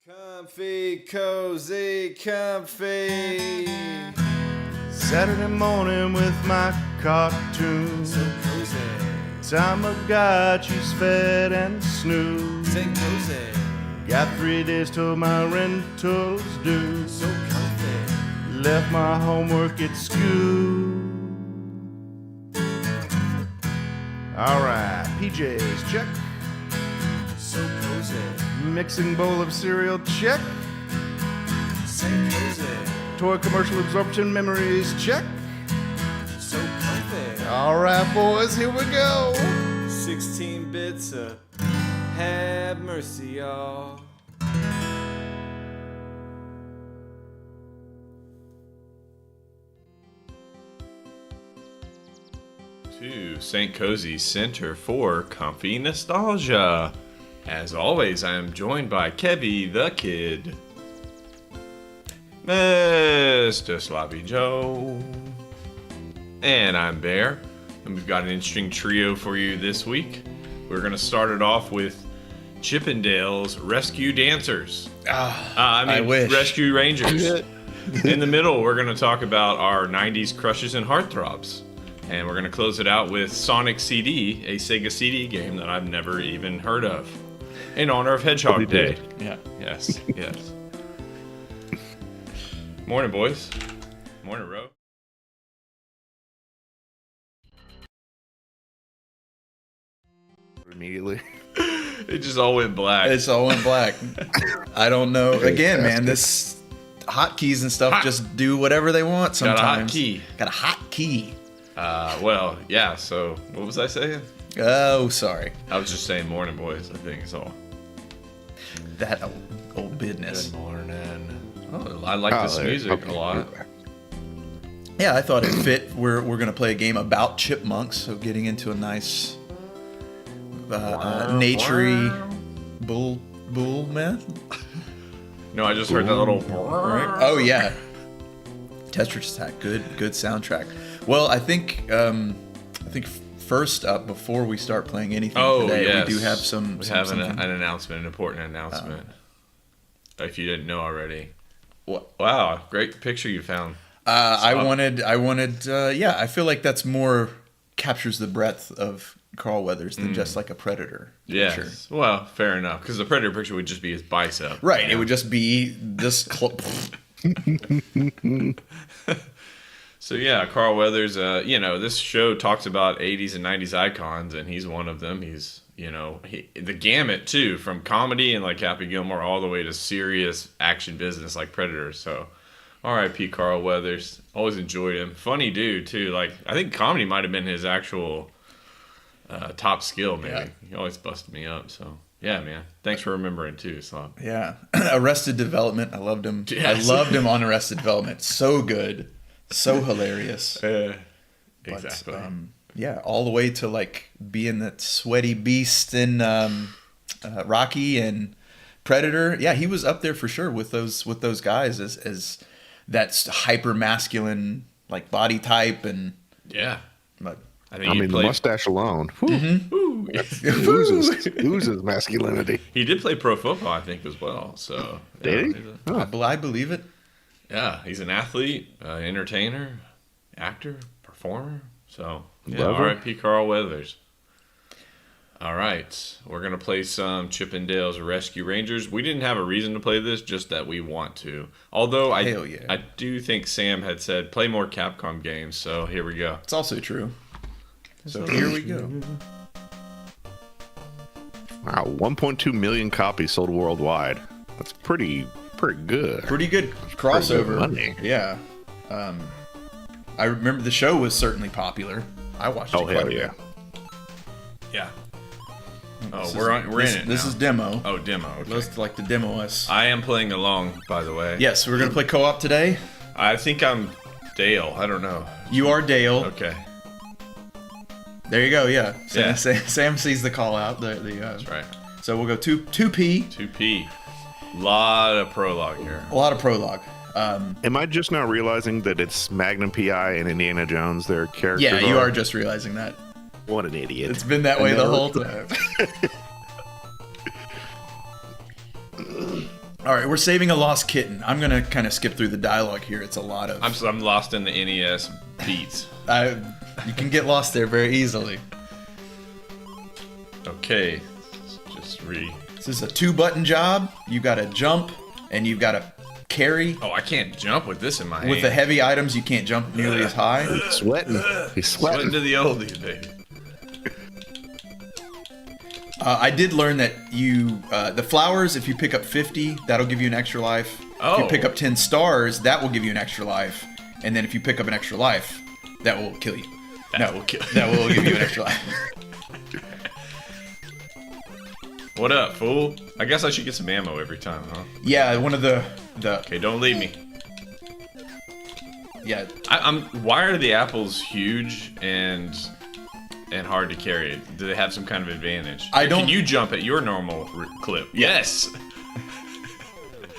Comfy, cozy, comfy. Saturday morning with my cartoons. So cozy. Time of God, she's fed and snoozed. Say cozy. Got 3 days till my rental's due. So comfy. Left my homework at school. Alright, PJs, check. So cozy. Mixing bowl of cereal, check. Say cozy. Toy commercial absorption memories, check. So comfy. Alright, boys, here we go. 16 bits of have mercy, y'all. To St. Kohzee Center for Comfy Nostalgia. As always, I am joined by Kevy the Kid, Mr. Sloppy Joe, and I'm Bear. And we've got an interesting trio for you this week. We're going to start it off with Chippendale's Rescue Dancers. I wish. Rescue Rangers. In the middle, we're going to talk about our 90s crushes and heartthrobs. And we're going to close it out with Sonic CD, a Sega CD game that I've never even heard of, in honor of Hedgehog Day. Yeah. Yes, yes. Morning, boys. Morning, Ro. Immediately. It just all went black. It's all in black. I don't know. Again, man, this hotkeys and stuff just do whatever they want sometimes. Got a hot key. Got a hot key. Well, yeah, so what was I saying? Oh, sorry. I was just saying morning, boys, I think is all. That old business. Good morning. Oh, I like this music a lot. Yeah, I thought it fit. We're going to play a game about chipmunks, so getting into a nice naturey bull man. No, I just heard that little. Oh yeah, Tetris Attack, good soundtrack. Well, I think first up, before we start playing anything today, yes. we do have some. We have an announcement, an important announcement. If you didn't know already. Wow, great picture you found. I wanted. Yeah, I feel like that's more captures the breadth of Carl Weathers than just like a Predator picture. Yes. Well, fair enough, because the Predator picture would just be his bicep. Right. It would just be this. So yeah, Carl Weathers. This show talks about 80s and 90s icons, and he's one of them. He's the gamut too, from comedy and like Happy Gilmore all the way to serious action business like Predator. So, R.I.P. Carl Weathers. Always enjoyed him. Funny dude too. Like I think comedy might have been his actual top skill. Maybe he always busted me up. So yeah, man. Thanks for remembering too, Slob. Yeah, Arrested Development. I loved him. Yes. I loved him on Arrested Development. So good, so hilarious. Exactly. Yeah, all the way to like being that sweaty beast in Rocky and Predator. Yeah, he was up there for sure with those guys as that hyper masculine like body type and Yeah. But I think the mustache alone oozes masculinity. He did play pro football, I think, as well. So Did he? I believe it. Yeah, he's an athlete, entertainer, actor, performer. So, yeah, Lover. R.I.P. Carl Weathers. All right, we're going to play some Chippendale's Rescue Rangers. We didn't have a reason to play this, just that we want to. Although Hell yeah. I do think Sam had said, play more Capcom games, so here we go. It's also true. So here we go. Wow, 1.2 million copies sold worldwide. That's pretty good. Pretty good crossover. good money. Yeah. I remember the show was certainly popular. I watched it Oh quite hell a yeah! bit. Yeah. Oh, This we're in it This now. is demo. Oh, demo. Okay. Let's like to demo us. I am playing along, by the way. Yes, we're gonna play co-op today. I think I'm Dale. I don't know. You are Dale. Okay. There you go. Yeah. Yeah. Sam sees the call out. That's right. So we'll go 2P. 2P. Lot of prologue here. A lot of prologue. Am I just now realizing that it's Magnum PI and Indiana Jones? Their characters. Yeah, you are just realizing that. What an idiot! It's been that way the whole time. All right, we're saving a lost kitten. I'm gonna kind of skip through the dialogue here. It's a lot of. I'm lost in the NES beats. You can get lost there very easily. Okay, This is a 2-button job. You gotta jump and you've gotta carry. Oh, I can't jump with this in my hand. With the heavy items, you can't jump nearly as high. Sweating. He's Sweating sweating. to the oldies, baby. I did learn that the flowers, if you pick up 50, that'll give you an extra life. If Oh. you pick up 10 stars, that will give you an extra life. And then if you pick up an extra life, that will kill you. That will kill- That will give you an extra life. What up, fool? I guess I should get some ammo every time, huh? Yeah, one of the Okay, don't leave me. yeah. Why are the apples huge and hard to carry? Do they have some kind of advantage? I don't- Can you jump at your normal clip? Yes.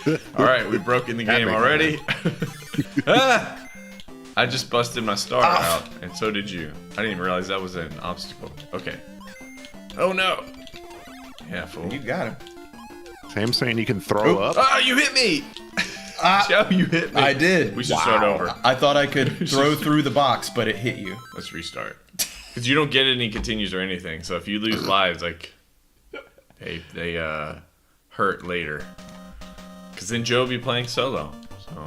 All right, we've broken the game makes already. Ah! I just busted my star out, and so did you. I didn't even realize that was an obstacle. Okay. Oh no. Yeah, fool. You got him. Sam saying you can throw up. Ah, you hit me! Joe, you hit me. I did. We should start over. I thought I could throw through the box, but it hit you. Let's restart. Because you don't get any continues or anything. So if you lose lives, like they hurt later. Because then Joe will be playing solo. So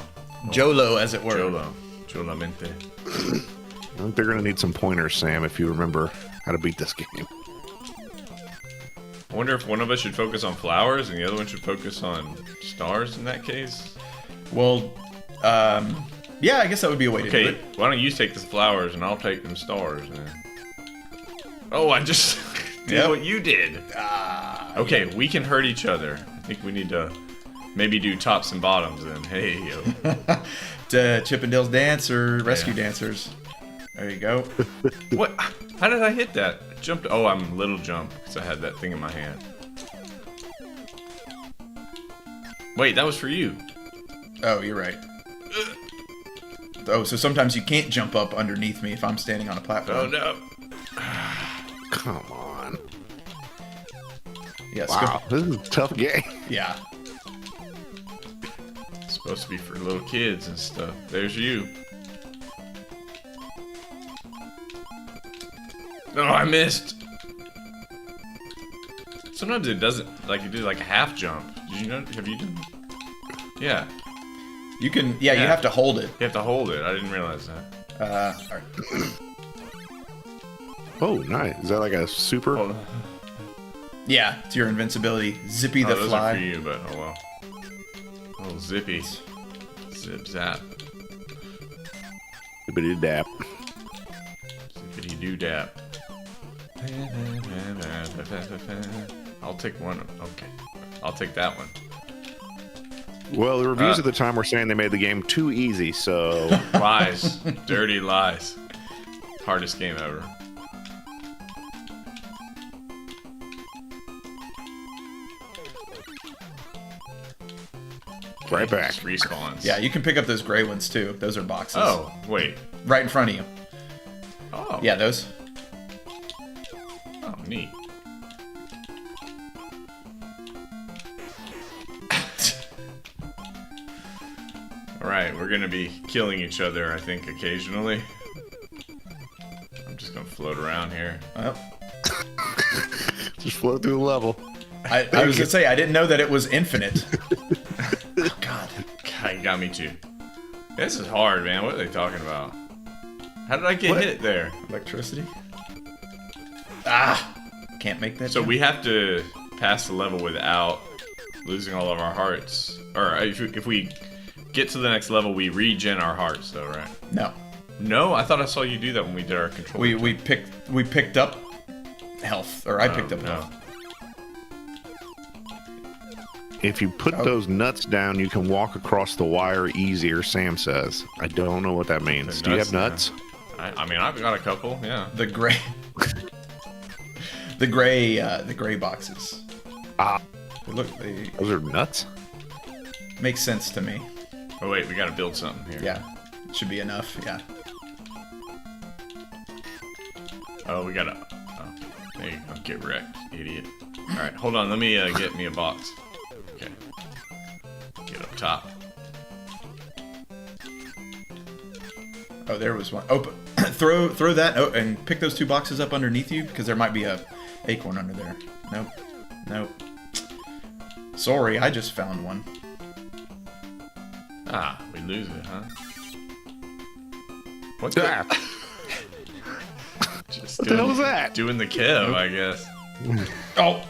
Jolo, as it were. Jolamente. I think they're gonna need some pointers, Sam, if you remember how to beat this game. I wonder if one of us should focus on flowers and the other one should focus on stars in that case. Well, yeah, I guess that would be a way to do Okay, it. why don't you take the flowers and I'll take them stars then. Oh, I just did Yep. what you did. Okay, we can hurt each other. I think we need to maybe do tops and bottoms then. Hey, yo. To Chippendales Dance or Rescue Dancers. There you go. What? How did I hit that? I jumped. Oh, I'm little jump because I had that thing in my hand. Wait, that was for you. Oh, you're right. Oh, so sometimes you can't jump up underneath me if I'm standing on a platform. Oh no. Come on. Yes. Wow, this is a tough game. Yeah. It's supposed to be for little kids and stuff. There's you. No, I missed. Sometimes it doesn't, like you do like a half jump. Did you know? Have you done? Yeah, You can. Yeah, you Yeah. have to hold it. you have to hold it. I didn't realize that. All right. Oh, nice. Is that like a super? Hold on. Yeah, it's your invincibility. Zippy Oh, the those fly. are for you, but oh well. Oh, zippy. Zip zap. Zippity dap. Zippity doo dap. I'll take one. Okay. I'll take that one. Well, the reviews at the time were saying they made the game too easy, so Lies. Dirty lies. Hardest game ever. right back. Just respawns. Yeah, you can pick up those gray ones too. Those are boxes. Oh, wait. Right in front of you. Oh. Yeah, those. Oh, neat. Alright, we're gonna be killing each other, I think, occasionally. I'm just gonna float around here. Well, Just float through the level. I was gonna say I didn't know that it was infinite. God. God, you got me too. This is hard, man. What are they talking about? How did I get What? hit there? Electricity. Ah, can't make that. So jump. we have to pass the level without losing all of our hearts. Or if we get to the next level, we regen our hearts, though, right? No. No, I thought I saw you do that when we did our control. We picked up health, or I picked up no. health. If you put those nuts down, you can walk across the wire easier, Sam says. I don't know what that means. The Do you have nuts? nuts? I mean, I've got a couple, yeah. The gray, the gray boxes. Ah, They those are nuts? make sense to me. Oh, wait, we gotta build something here. Yeah, it should be enough. Yeah. Oh, we gotta... Oh, there you go. Get wrecked, idiot. Alright, hold on. Let me get me a box. Okay. Get up top. Oh, there was one. Oh, throw that and pick those 2 boxes up underneath you because there might be a acorn under there. Nope. Sorry, I just found one. Ah, we lose it, huh? What Ah, Just what the hell was that? Doing the kill, I guess. Oh,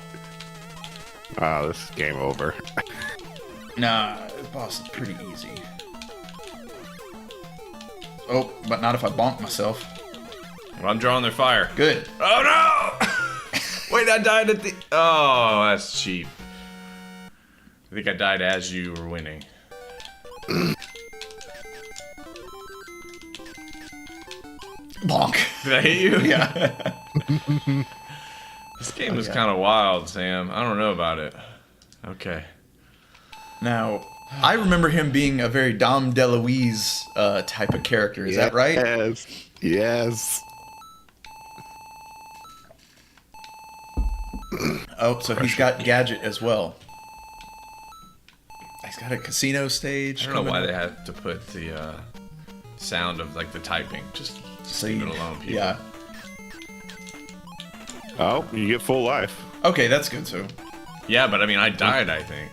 Oh, this is game over. nah, this boss is pretty easy. Oh, but not if I bonk myself. Well, I'm drawing their fire. Good. Oh no! Wait, I died at the. Oh, that's cheap. I think I died as you were winning. Bonk. Did I hit you? Yeah. This game is Okay. kind of wild, Sam. I don't know about it. Okay. Now, I remember him being a very Dom DeLuise type of character. Is that right? Yes. Yes. Oh, so he's got Gadget as well. He's got a casino stage. I don't know why coming they up. had to put the sound of like the typing. Just So leave you- it alone, people. Yeah. Oh, you get full life. Okay, that's good too. Yeah, but I mean, I died. I think.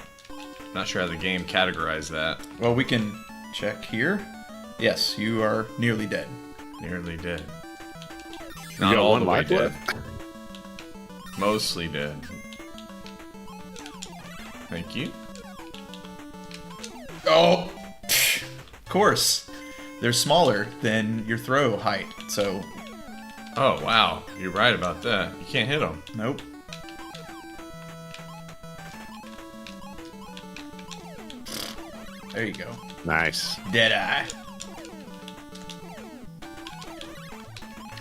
Not sure how the game categorized that. Well, we can check here. Yes, you are nearly dead. Nearly dead. You Not got all one the way life dead. left? Mostly dead. Thank you. Oh, of course. They're smaller than your throw height, so Oh wow, you're right about that. You can't hit them. nope. There you go. Nice. Deadeye.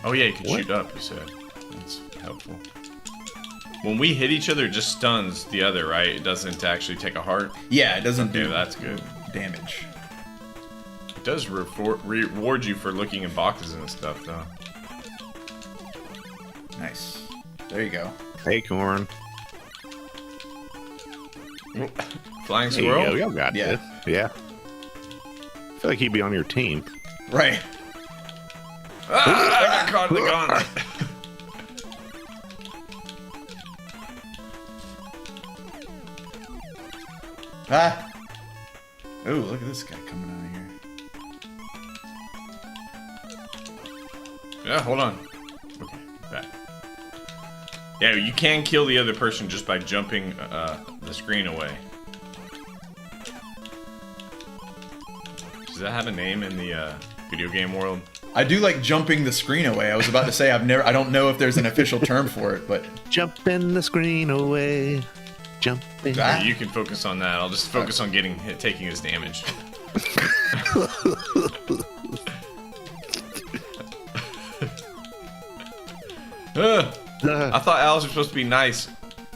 Oh yeah, you can What? shoot up. You said that's helpful. When we hit each other, it just stuns the other, right? It doesn't actually take a heart. Yeah, it doesn't Yeah, do that's good. damage. It does reward you for looking in boxes and stuff, though. Nice. There you go. Acorn. Flying There you squirrel. go. Y'all got Yeah. this. Yeah. I feel like he'd be on your team. Right. Ah, I got caught in the gauntlet. Ah. Oh, look at this guy coming out of here. Yeah, hold on. Okay, back. Yeah, you can kill the other person just by jumping the screen away. Does that have a name in the video game world? I do like jumping the screen away. I was about to say I don't know if there's an official term for it, but Jumping the screen away. Jumping. Ah. You can focus on that. I'll just focus on taking his damage. I thought owls were supposed to be nice,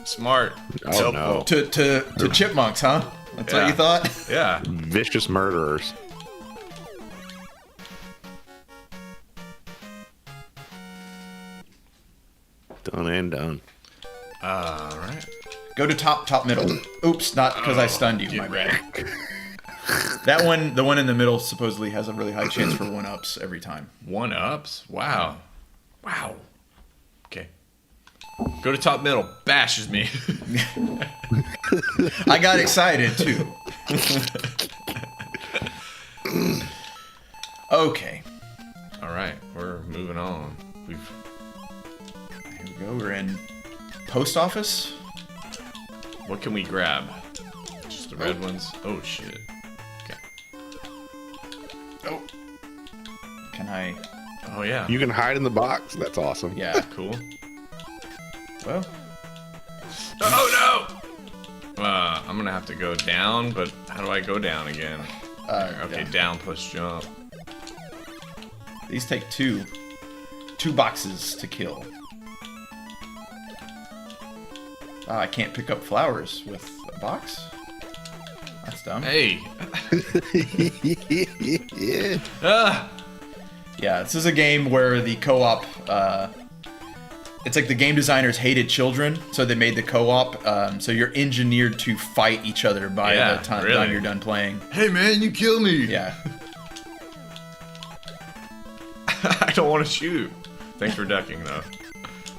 smart, Oh, no. to chipmunks, huh? That's what Yeah. you thought? Yeah. Vicious murderers. Done and done. All right. Go to top, middle. Oops, not because I stunned you. My bad. That one, the one in the middle, supposedly has a really high chance for 1-ups every time. 1-ups? Wow. Wow. Okay. Go to top middle. Bashes me. I got excited too. Okay, All right. We're moving on. here we go. We're in post office. What can we grab? Just the red ones? Oh, shit. Okay. Oh, can I? Oh, yeah. You can hide in the box. That's awesome. Yeah. Cool. Well, Oh, no! I'm going to have to go down, but how do I go down again? Okay, down plus jump. these take two boxes to kill. I can't pick up flowers with a box. That's dumb. Hey! Yeah. Ah! Yeah, this is a game where the co-op it's like the game designers hated children, so they made the co-op. So you're engineered to fight each other by the time you're done playing. Hey man, you kill me. Yeah. I don't want to shoot. Thanks for ducking, though.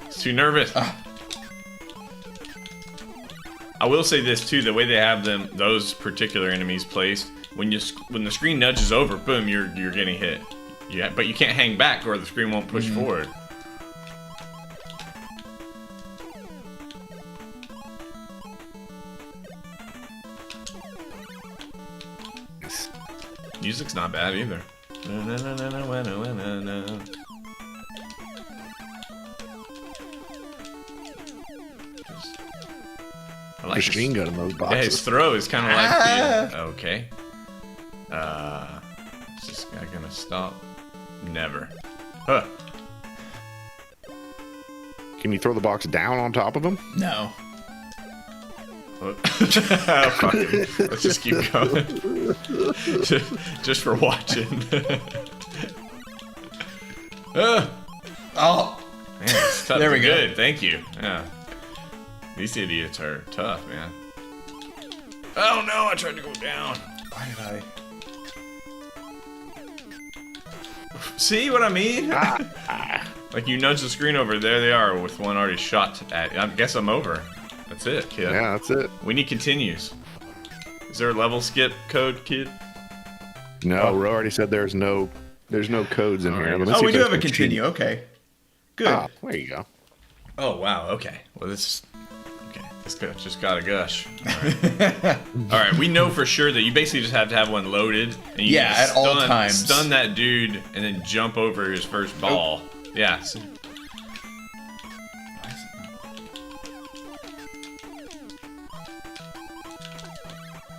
It's too nervous. I will say this too: the way they have those particular enemies placed, when the screen nudges over, boom, you're getting hit. Yeah, but you can't hang back, or the screen won't push forward. Music's not bad either. I like Machine gun in those boxes. Yeah, his throw is kind of like the, okay. Is this guy gonna stop? Never. Huh. Can you throw the box down on top of him? No. Fuck him. Let's just keep going. just for watching. Oh. Man, it's tough. There we go. Good, thank you. Yeah. These idiots are tough, man. Oh no, I tried to go down. Why did I? See what I mean? Like you nudge the screen over, there they are with one already shot at. I guess I'm over. That's it, kid. Yeah, that's it. We need continues. Is there a level skip code, kid? No, we already said there's no codes in here. Let me see Oh, we if do there's have a some cheat. continue. Okay. Good. Ah, there you go. Oh wow, okay. Well this just got a gush. All right, we know for sure that you basically just have to have one loaded and you Yeah, just at all times. stun that dude and then jump over his first ball. Yeah.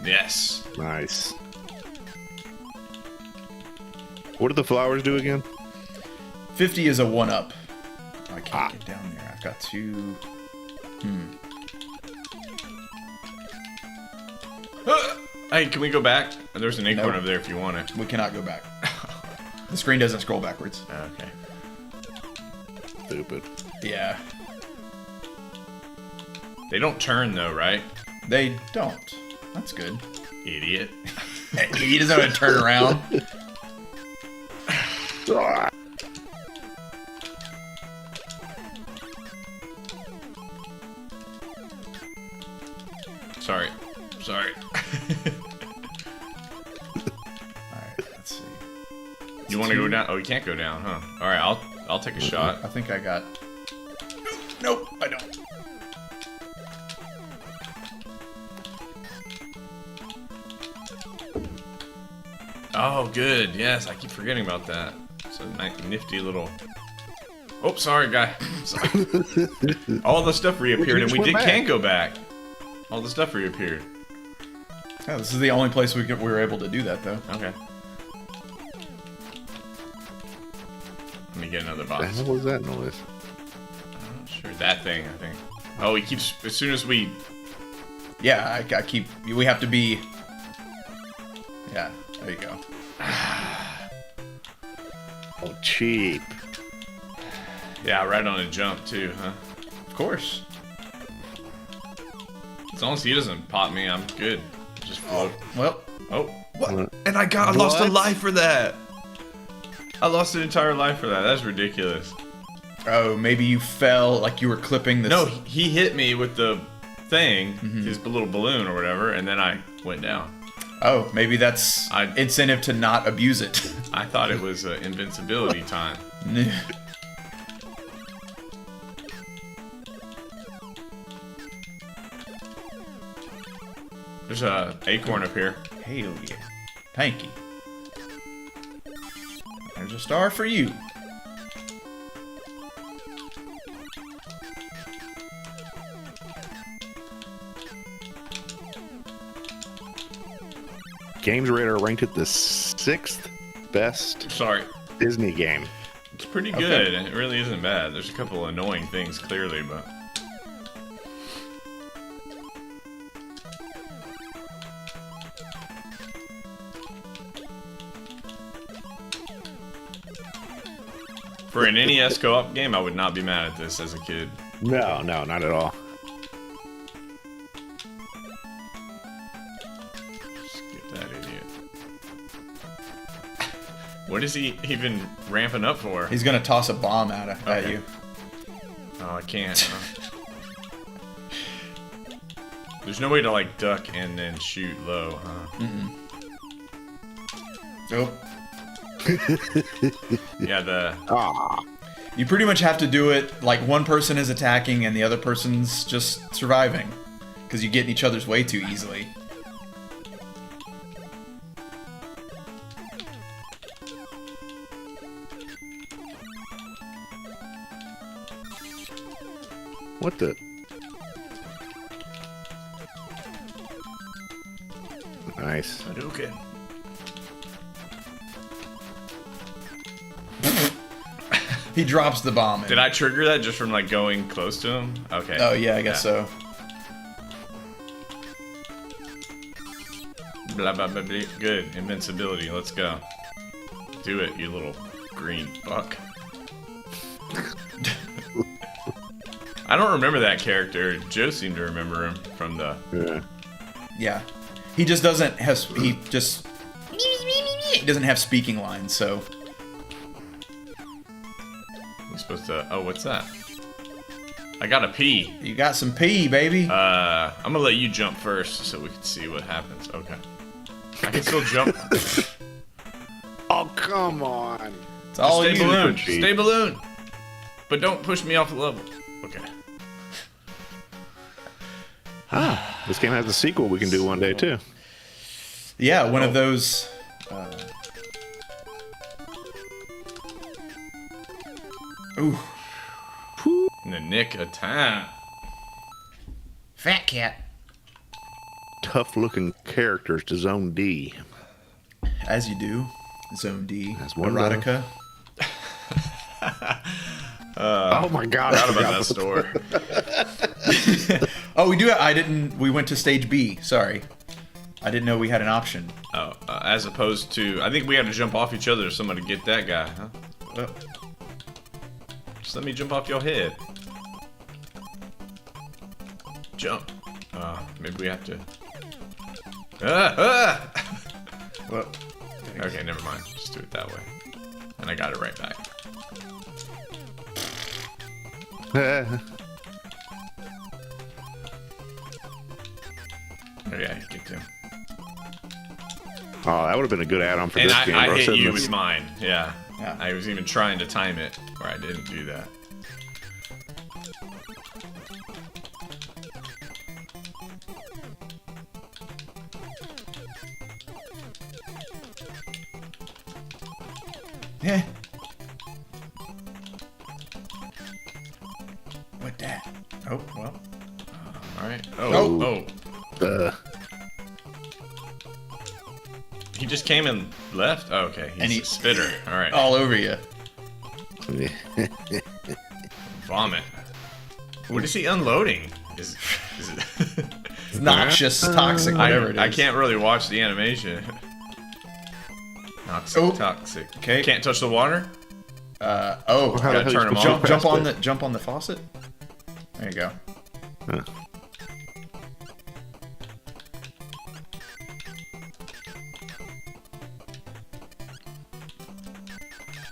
Yes. Nice. What do the flowers do again? 50 is a 1-up. Oh, I can't get down there. I've got to... Hey, can we go back? There's an acorn Nope. over there if you want it. We cannot go back. The screen doesn't scroll backwards. Okay. Stupid. Yeah. They don't turn though, right? They don't. That's good. Idiot. He doesn't know how to turn around. Sorry. Alright, let's see. You want to go down? Oh, you can't go down, huh? All right, I'll take a shot. I think I got... Nope, I don't. Oh, good. Yes, I keep forgetting about that. It's a nifty little. Oh, sorry, guy. Sorry. All the stuff reappeared, and we went back. can go back. All the stuff reappeared. Oh, this is the only place we were able to do that, though. Okay. Let me get another The box. hell was that noise? I'm not sure. That thing, I think. Oh, he keeps. As soon as we. Yeah, I keep... We have to be... Yeah, there you go. Oh, cheap. Yeah, right on a jump, too, huh? Of course. As long as he doesn't pop me, I'm good. Just float. Well, Oh, what? And I lost a What? life for that. I lost an entire life for that. That's ridiculous. oh, maybe you fell like you were clipping the... No, he hit me with the thing, his little balloon or whatever, and then I went down. Oh, maybe that's I- incentive to not abuse it. I thought it was invincibility time. There's a acorn up here. Hell yeah. Thank you. There's a star for you. Games Radar ranked it the 6th best Sorry. Disney game. It's pretty good. It really isn't bad. There's a couple annoying things, clearly, but... For an NES co-op game, I would not be mad at this as a kid. No, not at all. Skip that idiot. What is he even ramping up for? He's gonna toss a bomb at Okay. you. Oh, I can't. There's no way to like duck and then shoot low, huh? Nope. Yeah, You pretty much have to do it like one person is attacking and the other person's just surviving, because you get in each other's way too easily. What the? Nice. Hadouken. He drops the bomb. Did I trigger that just from like going close to him? Okay. Oh yeah, I guess so. Blah, blah, blah, blah. Good. Invincibility. Let's go. Do it, you little green fuck. I don't remember that character. Joe seemed to remember him from the... Yeah. Yeah. He just doesn't have. He doesn't have speaking lines, so. We're supposed to... Oh, what's that? I got a pee. You got some pee, baby. I'm gonna let you jump first so we can see what happens. Okay. I can still jump. Oh, come on. It's all Stay you. balloon. Cheat. Stay balloon. But don't push me off the level. Okay. This game has a sequel we can do one day, too. Yeah, one of those. Ooh. In the nick of time. Fat cat. Tough-looking characters to Zone D. As you do. Zone D. That's one Erotica. Oh my god, Forgot about that store. Oh, we do. I didn't. We went to stage B. Sorry. I didn't know we had an option. Oh, as opposed to... I think we had to jump off each other to somebody get that guy, huh? Just let me jump off your head. Jump. Maybe we have to... Well, Okay, never mind. Just do it that way. And I got it right back. Oh yeah, get him. Oh, that would have been a good add-on for And this I game. bro. hit Sitting you this- with mine. Yeah. Yeah. I was even trying to time it, where I didn't do that. Yeah. What that? Oh well. All right. Oh. Oh. Uh, He just came and left. Oh, okay. He's And he- a spitter. All right. All over you. Vomit. What is he unloading? Is it? It's noxious, toxic, whatever it is. I can't really watch the animation. Toxic. Oh. Toxic. Okay. Can't touch the water. Oh. how the Gotta hell turn you him supposed off. to Jump pass on it? the jump on the faucet. There you go. Huh.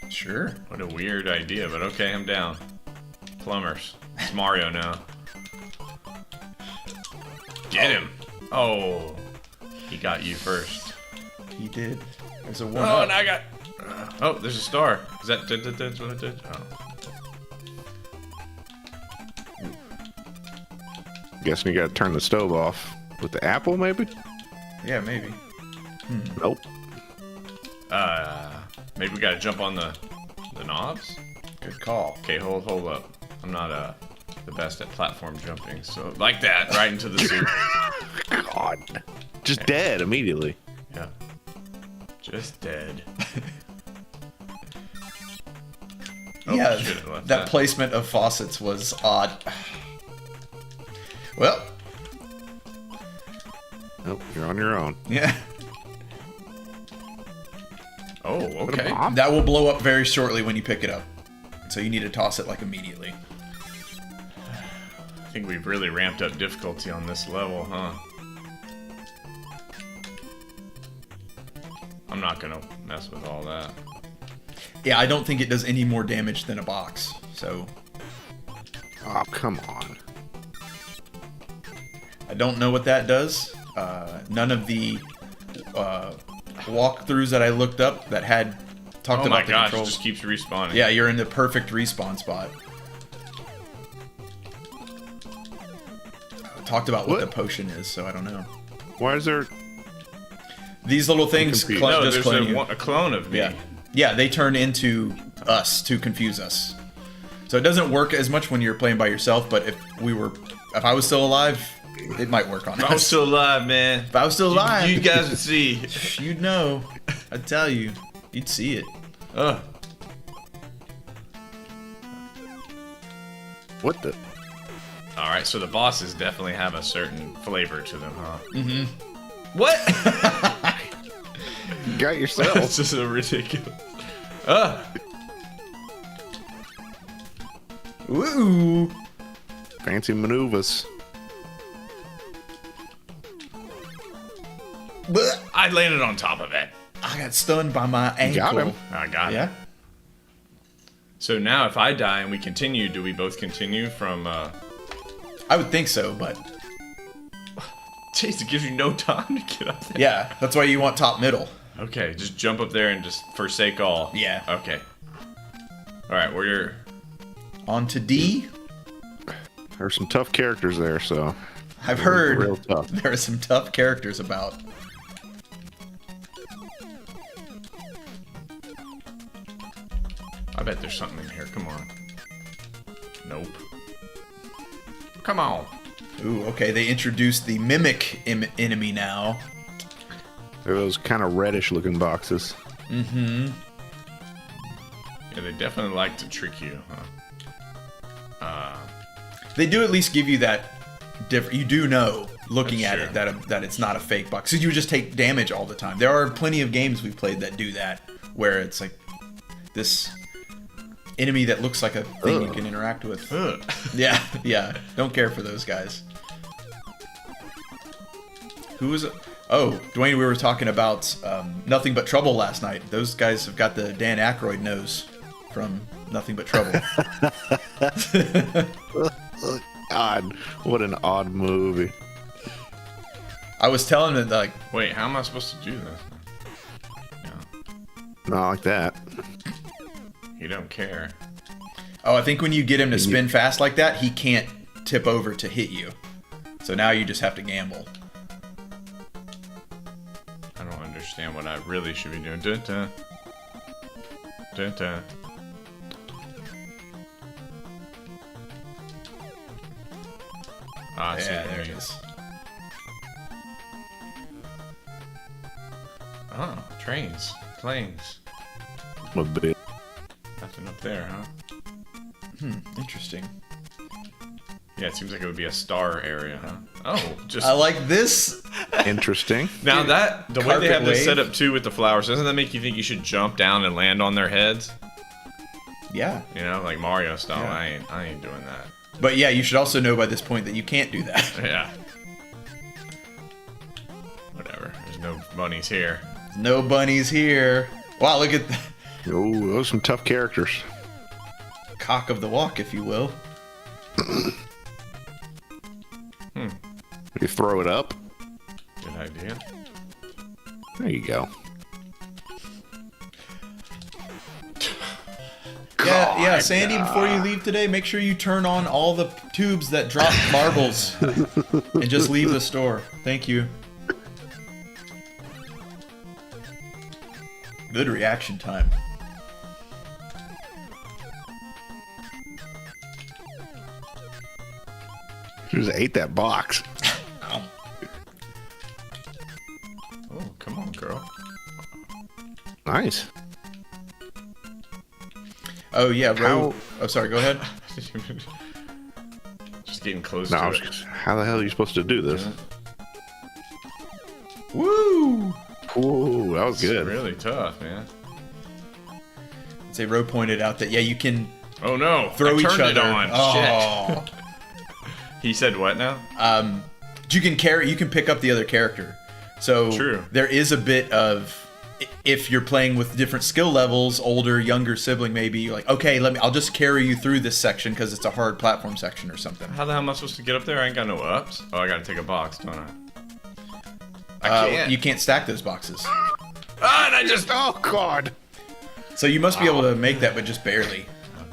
Sure. What a weird idea, but okay, I'm down. Plumbers. It's Mario now. Get him. Oh. He got you first. He did. There's a one. Oh, up. and I got... Oh, there's a star. Is that... That's what it did? Oh. Guessing you got to turn the stove off with the apple, maybe? Yeah, maybe. Nope. Maybe we gotta jump on the knobs? Good call. Okay, hold up. I'm not the best at platform jumping, so like that, right into the soup. God. Just dead immediately. Yeah. Just dead. Oh, Yeah, should've left that placement of faucets was odd. Well, Nope, you're on your own. yeah. Oh, okay. bomb. That will blow up very shortly when you pick it up. So you need to toss it like immediately. I think we've really ramped up difficulty on this level, huh? I'm not gonna mess with all that. Yeah, I don't think it does any more damage than a box. So Oh, come on. I don't know what that does. None of the walkthroughs that I looked up that had talked Oh my about the gosh, it controls. just keeps respawning. Yeah, you're in the perfect respawn spot. Talked about what the potion is, so I don't know. Why is there... These little things confused. No, just there's clone you. a clone of me. Yeah. Yeah, they turn into us to confuse us. So it doesn't work as much when you're playing by yourself, but if I was still alive, it might work on If I was us. still alive, man. If I was still alive, You guys would see. you'd know. I'd tell you. You'd see it. Ugh. What the... All right, so the bosses definitely have a certain flavor to them, huh? Mm-hmm. What? You got yourself. That's just so ridiculous. Ugh. Ooh. Fancy maneuvers. Blech. I landed on top of it. I got stunned by my ankle. got him. I got it. Yeah. So now if I die and we continue, do we both continue from... I would think so, but Jeez, it gives you no time to get up there. yeah, that's why you want top middle. Okay, just jump up there and just forsake all. Yeah. Okay. Alright, we're... On to D. There's some tough characters there, so... I've heard Real tough. there are some tough characters about. I bet there's something in here. Come on. Nope. Come on. Ooh, okay, they introduced the mimic enemy now. They're those kind of reddish looking boxes. Yeah, they definitely like to trick you, huh? They do at least give you that you do know looking That's at true. it that it's not a fake box. Because you just take damage all the time. There are plenty of games we've played that do that, where it's like this enemy that looks like a thing you can interact with. Ugh. Yeah, yeah. Don't care for those guys. Who was it? Oh, Dwayne, we were talking about Nothing But Trouble last night. Those guys have got the Dan Aykroyd nose from Nothing But Trouble. Odd. What an odd movie. I was telling them, like, Wait, how am I supposed to do this? Not like that. You don't care. oh, I think when you get him to spin fast like that, he can't tip over to hit you. So now you just have to gamble. I don't understand what I really should be doing. Dun-dun. Dun-dun. Ah, I see Yeah, what you there it mean. is. Oh, trains, planes. A bit. Nothing up there, huh? Interesting. Yeah, it seems like it would be a star area, huh? Oh, just I like this. Interesting. now that the way carpet they have this wave. set up too with the flowers, doesn't that make you think you should jump down and land on their heads? Yeah. You know, like Mario style. Yeah. I ain't doing that. But yeah, you should also know by this point that you can't do that. Yeah. Whatever. There's no bunnies here. No bunnies here. Wow, look at the Oh, those are some tough characters. cock of the walk, if you will. You throw it up. Good idea. There you go. Yeah, Sandy, before you leave today, make sure you turn on all the tubes that drop marbles and just leave the store. Thank you. Good reaction time. You just ate that box. Oh, come on, girl. Nice. Oh, yeah, How- Oh, sorry, go ahead. Just getting close No, I to was it. just- how the hell are you supposed to do this? Woo! Ooh, that was It's good. really tough, man. Say Ro pointed out that, yeah, you can Oh no! throw I each turned other. it on. Oh. Shit. He said what now? You can pick up the other character. So True. there is a bit of, if you're playing with different skill levels, older, younger sibling, maybe you're like, okay, I'll just carry you through this section because it's a hard platform section or something. How the hell am I supposed to get up there? I ain't got no ups. Oh, I gotta take a box, don't I? I can't. You can't stack those boxes. Ah, and I just. Oh God. So you must be able to make that, but just barely.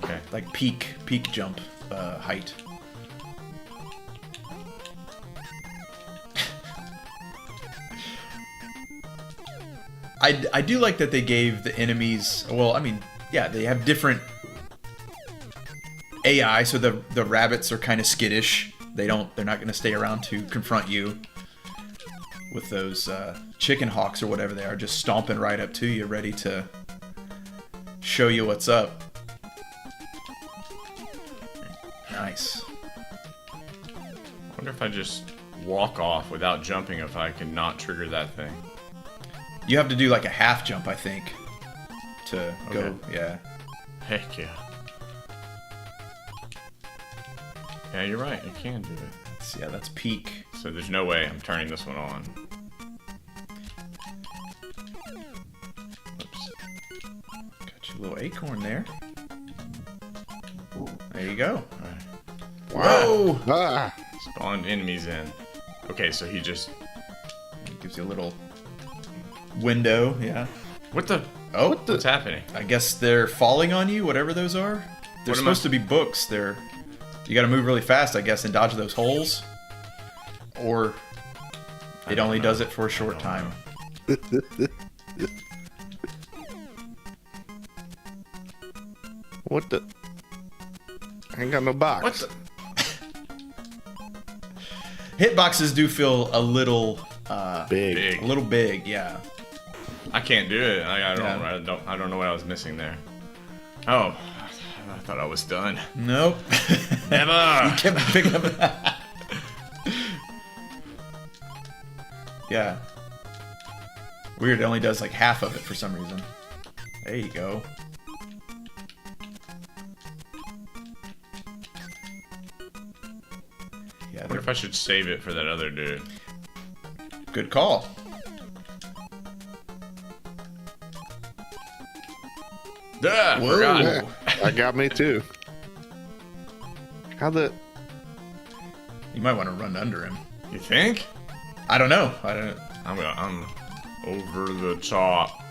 Okay. Like peak jump height. I do like that they gave the enemies. Well, I mean, yeah, they have different AI, so the rabbits are kind of skittish. They're not going to stay around to confront you. With those chicken hawks or whatever they are, just stomping right up to you, ready to show you what's up. Nice. I wonder if I just walk off without jumping, if I can not trigger that thing. You have to do like a half jump, I think, to go. Okay. Yeah. Heck yeah. Yeah, you're right. You can do it. So, yeah, that's peak. So there's no way I'm turning this one on. Oops. Got your little acorn there. There you go. Whoa! Ah. Spawned enemies in. Okay, so he just. Gives you a little window. Yeah. What the? Oh, What's happening? I guess they're falling on you, whatever those are. They're What am supposed I- to be books. You got to move really fast, I guess, and dodge those holes. Or it only does it for a short time. What the? I ain't got no box. What the? Hitboxes do feel a little Big. Big. a little big, yeah. I can't do it. I Yeah. don't know what I was missing there. Oh, I thought I was done. Nope. Never. Kept picking up. Yeah. Weird, it only does like half of it for some reason. There you go. Yeah, I wonder if I should save it for that other dude. good call. Duh, Whoa. forgot. Yeah, that got me too. How the? You might want to run under him. You think? I don't know. I'm over the top.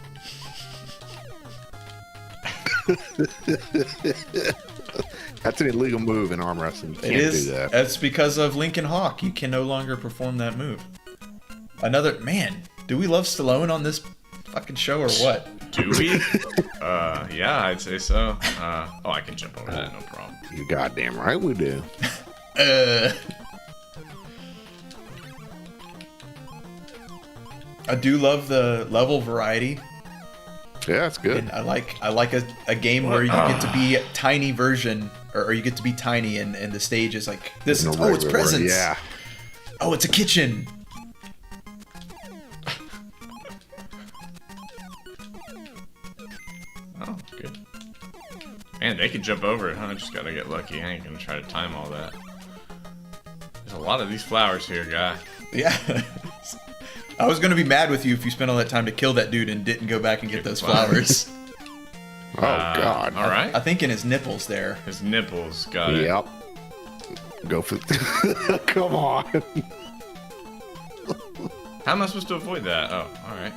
That's an illegal move in arm wrestling. You It can't is. do that. That's because of Lincoln Hawk. You can no longer perform that move. Another man. Do we love Stallone on this fucking show or what? Do we? Yeah, I'd say so. Oh, I can jump over that, no problem. You goddamn right we do. I do love the level variety, Yeah, it's good. and I like a game where you get to be a tiny version, or you get to be tiny, and the stage is like this. No Oh, it's regular word. presents. Yeah. Oh, it's a kitchen. Oh, good. Man, they could jump over it, huh? I just gotta get lucky. I ain't gonna try to time all that. There's a lot of these flowers here, guy. Yeah. I was gonna be mad with you if you spent all that time to kill that dude and didn't go back and get those flowers. Oh God. All right. I think in his nipples there. His nipples, got it. Yep. Go for. Come on. How am I supposed to avoid that? Oh, all right.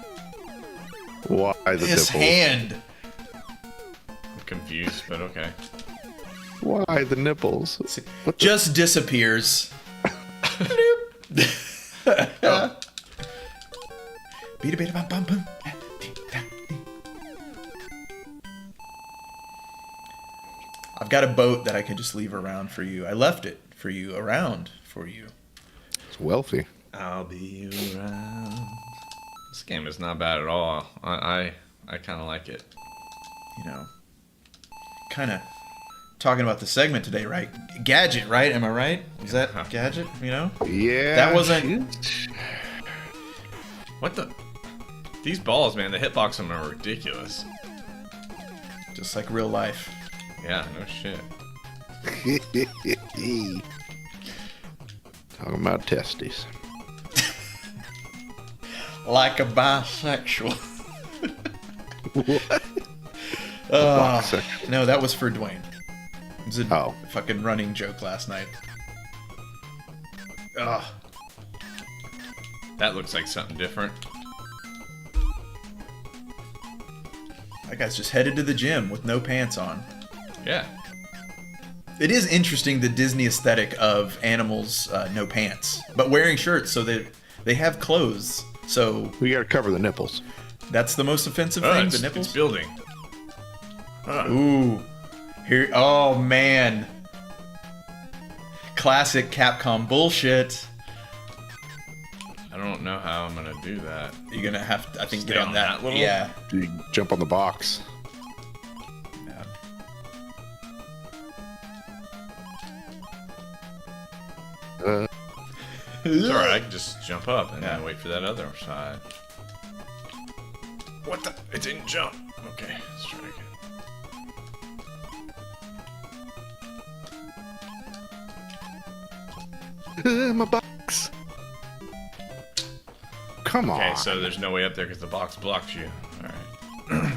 Why the His nipples? hand. I'm confused, but okay. Why the nipples? What the? Just disappears. I've got a boat that I can just leave around for you. I left it for you, around for you. It's wealthy. I'll be around. This game is not bad at all. I kind of like it. You know, kind of talking about the segment today, right? Gadget, right? Am I right? Was that Gadget? You know, Yeah. that wasn't. What the? These balls, man, the hitbox on them are ridiculous. Just like real life. Yeah, no shit. Talking about testes. Like a bisexual. What? No, that was for Dwayne. It was a Oh. fucking running joke last night. Ugh. That looks like something different. That guy's just headed to the gym with no pants on. Yeah. It is interesting, the Disney aesthetic of animals no pants, but wearing shirts, so they have clothes. So We gotta cover the nipples. that's the most offensive Oh, thing, it's, the nipples? it's building. Ooh. Here, oh man. Classic Capcom bullshit. I don't know how I'm gonna do that. You're gonna have to, I think, Stay get on on that. that little- Yeah. You jump on the box. It's alright, I can just jump up and then wait for that other side. What the? It didn't jump. Okay, let's try again. My box. Come on. Okay, so there's no way up there because the box blocks you. Alright.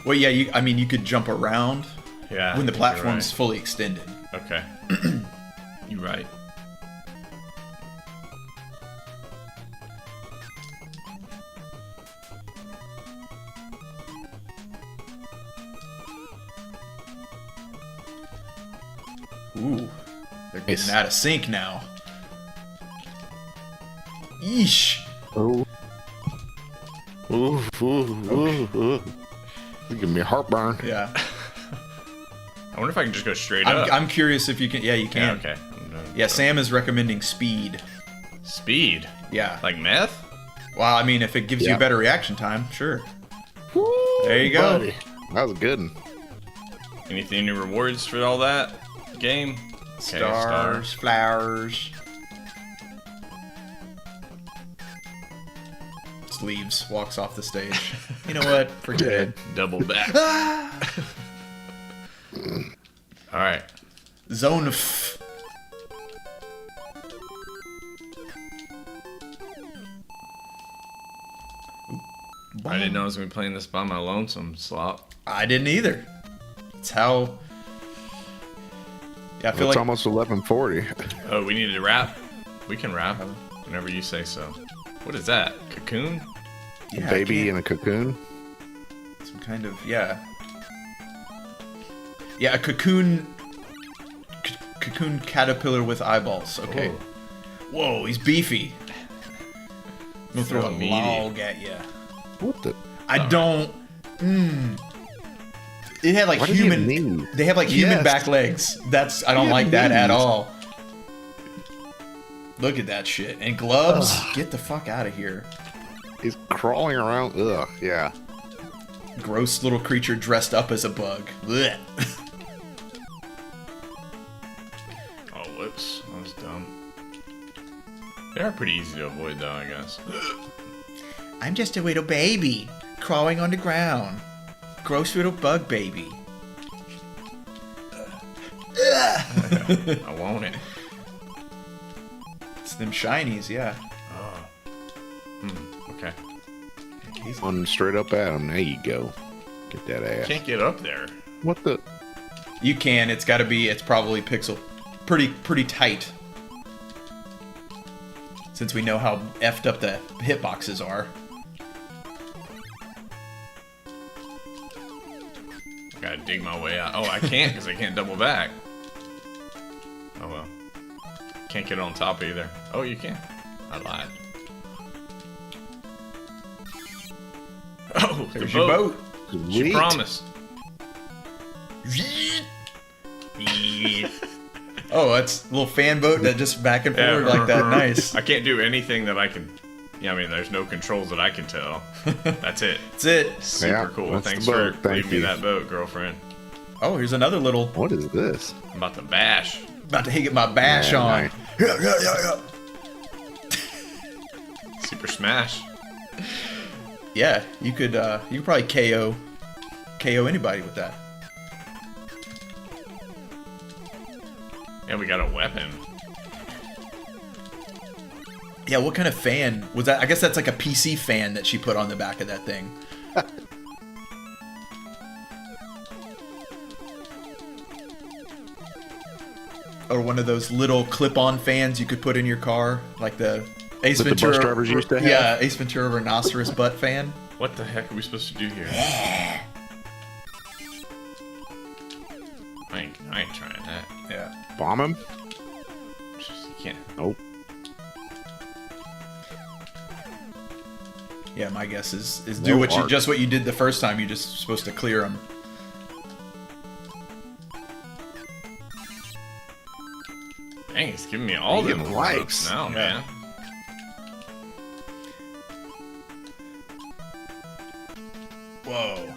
Well, yeah, I mean, you could jump around Yeah. when the I think you're platform's right. fully extended. Okay. You're right. Ooh. They're getting Nice. out of sync now. Yeesh. Oh. Ooh, ooh, ooh. You give me a heartburn. Yeah. I wonder if I can just go straight up. I'm curious if you can. Yeah, you Yeah, can. okay. Yeah, Sam is recommending speed. Speed? Yeah. Like meth? Well, I mean, if it gives you Yeah. better reaction time, sure. Woo, There you go. buddy. That was a good one. Anything, any rewards for all that game? Okay, Stars, flowers. Just leaves, walks off the stage. You know what? Forget it. Double back. Alright. Zone F. I didn't know I was going to be playing this by my lonesome slop. I didn't either. It's how. Yeah, I feel It's like almost 11:40. Oh, we needed to rap? We can rap whenever you say so. What is that? Cocoon? yeah, I Baby can't- in a cocoon. some kind of yeah, a cocoon cocoon caterpillar with eyeballs. Okay. Oh. Whoa, he's beefy. I'm gonna throw a So meaty. log at you. What the? I don't. It had like What does it human. mean? They have like human Yes. back legs. That's I don't Yeah, like that at knees. all. Look at that shit. And gloves. Get the fuck out of here. He's crawling around. Ugh. Yeah. Gross little creature dressed up as a bug. Blech. Oh, whoops. That was dumb. They are pretty easy to avoid, though, I guess. I'm just a little baby crawling on the ground. Gross little bug baby. I want it. It's them shinies, yeah. Okay. One straight up at him. There you go. Get that ass. Can't get up there. What the? You can. It's got to be. It's probably pixel, pretty tight. Since we know how effed up the hitboxes are. Gotta dig my way out. Oh, I can't because I can't double back. Oh well. Can't get on top either. Oh, you can. I lied. Oh, the There's your boat. She Sweet. promised. Oh, that's a little fan boat that just back and forward like that. Nice. I can't do anything that I can. Yeah, I mean, there's no controls that I can tell. That's it. That's it. Super Yeah, cool. that's Thanks the for boat. Thank leaving me you. that boat, girlfriend. Oh, here's another little. What is this? I'm about to bash. About to get my bash Yeah, on. nice. Yeah. Super Smash. Yeah, you could probably KO anybody with that. And we got a weapon. Yeah, what kind of fan was that? I guess that's like a PC fan that she put on the back of that thing. Or one of those little clip-on fans you could put in your car, like the Ace That the Ventura. bus drivers used to have? Yeah, Ace Ventura rhinoceros butt fan. What the heck are we supposed to do here? I ain't trying that. Yeah. Bomb him? Just, you can't. Nope. Yeah, my guess is do No what you art. just what you did the first time. You're just supposed to clear them. Dang, he's giving me all He the likes. likes now, Yeah. man. Whoa.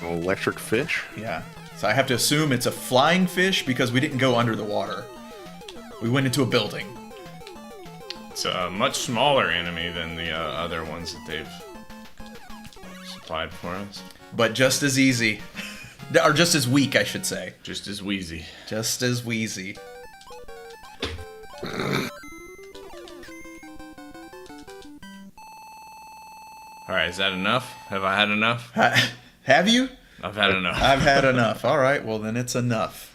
An electric fish? Yeah. So I have to assume it's a flying fish because we didn't go under the water. We went into a building. It's a much smaller enemy than the other ones that they've supplied for us. But just as easy. Or just as weak, I should say. Just as wheezy. Just as wheezy. All right, is that enough? Have I had enough? Have you? I've had enough. I've had enough. All right, well then it's enough.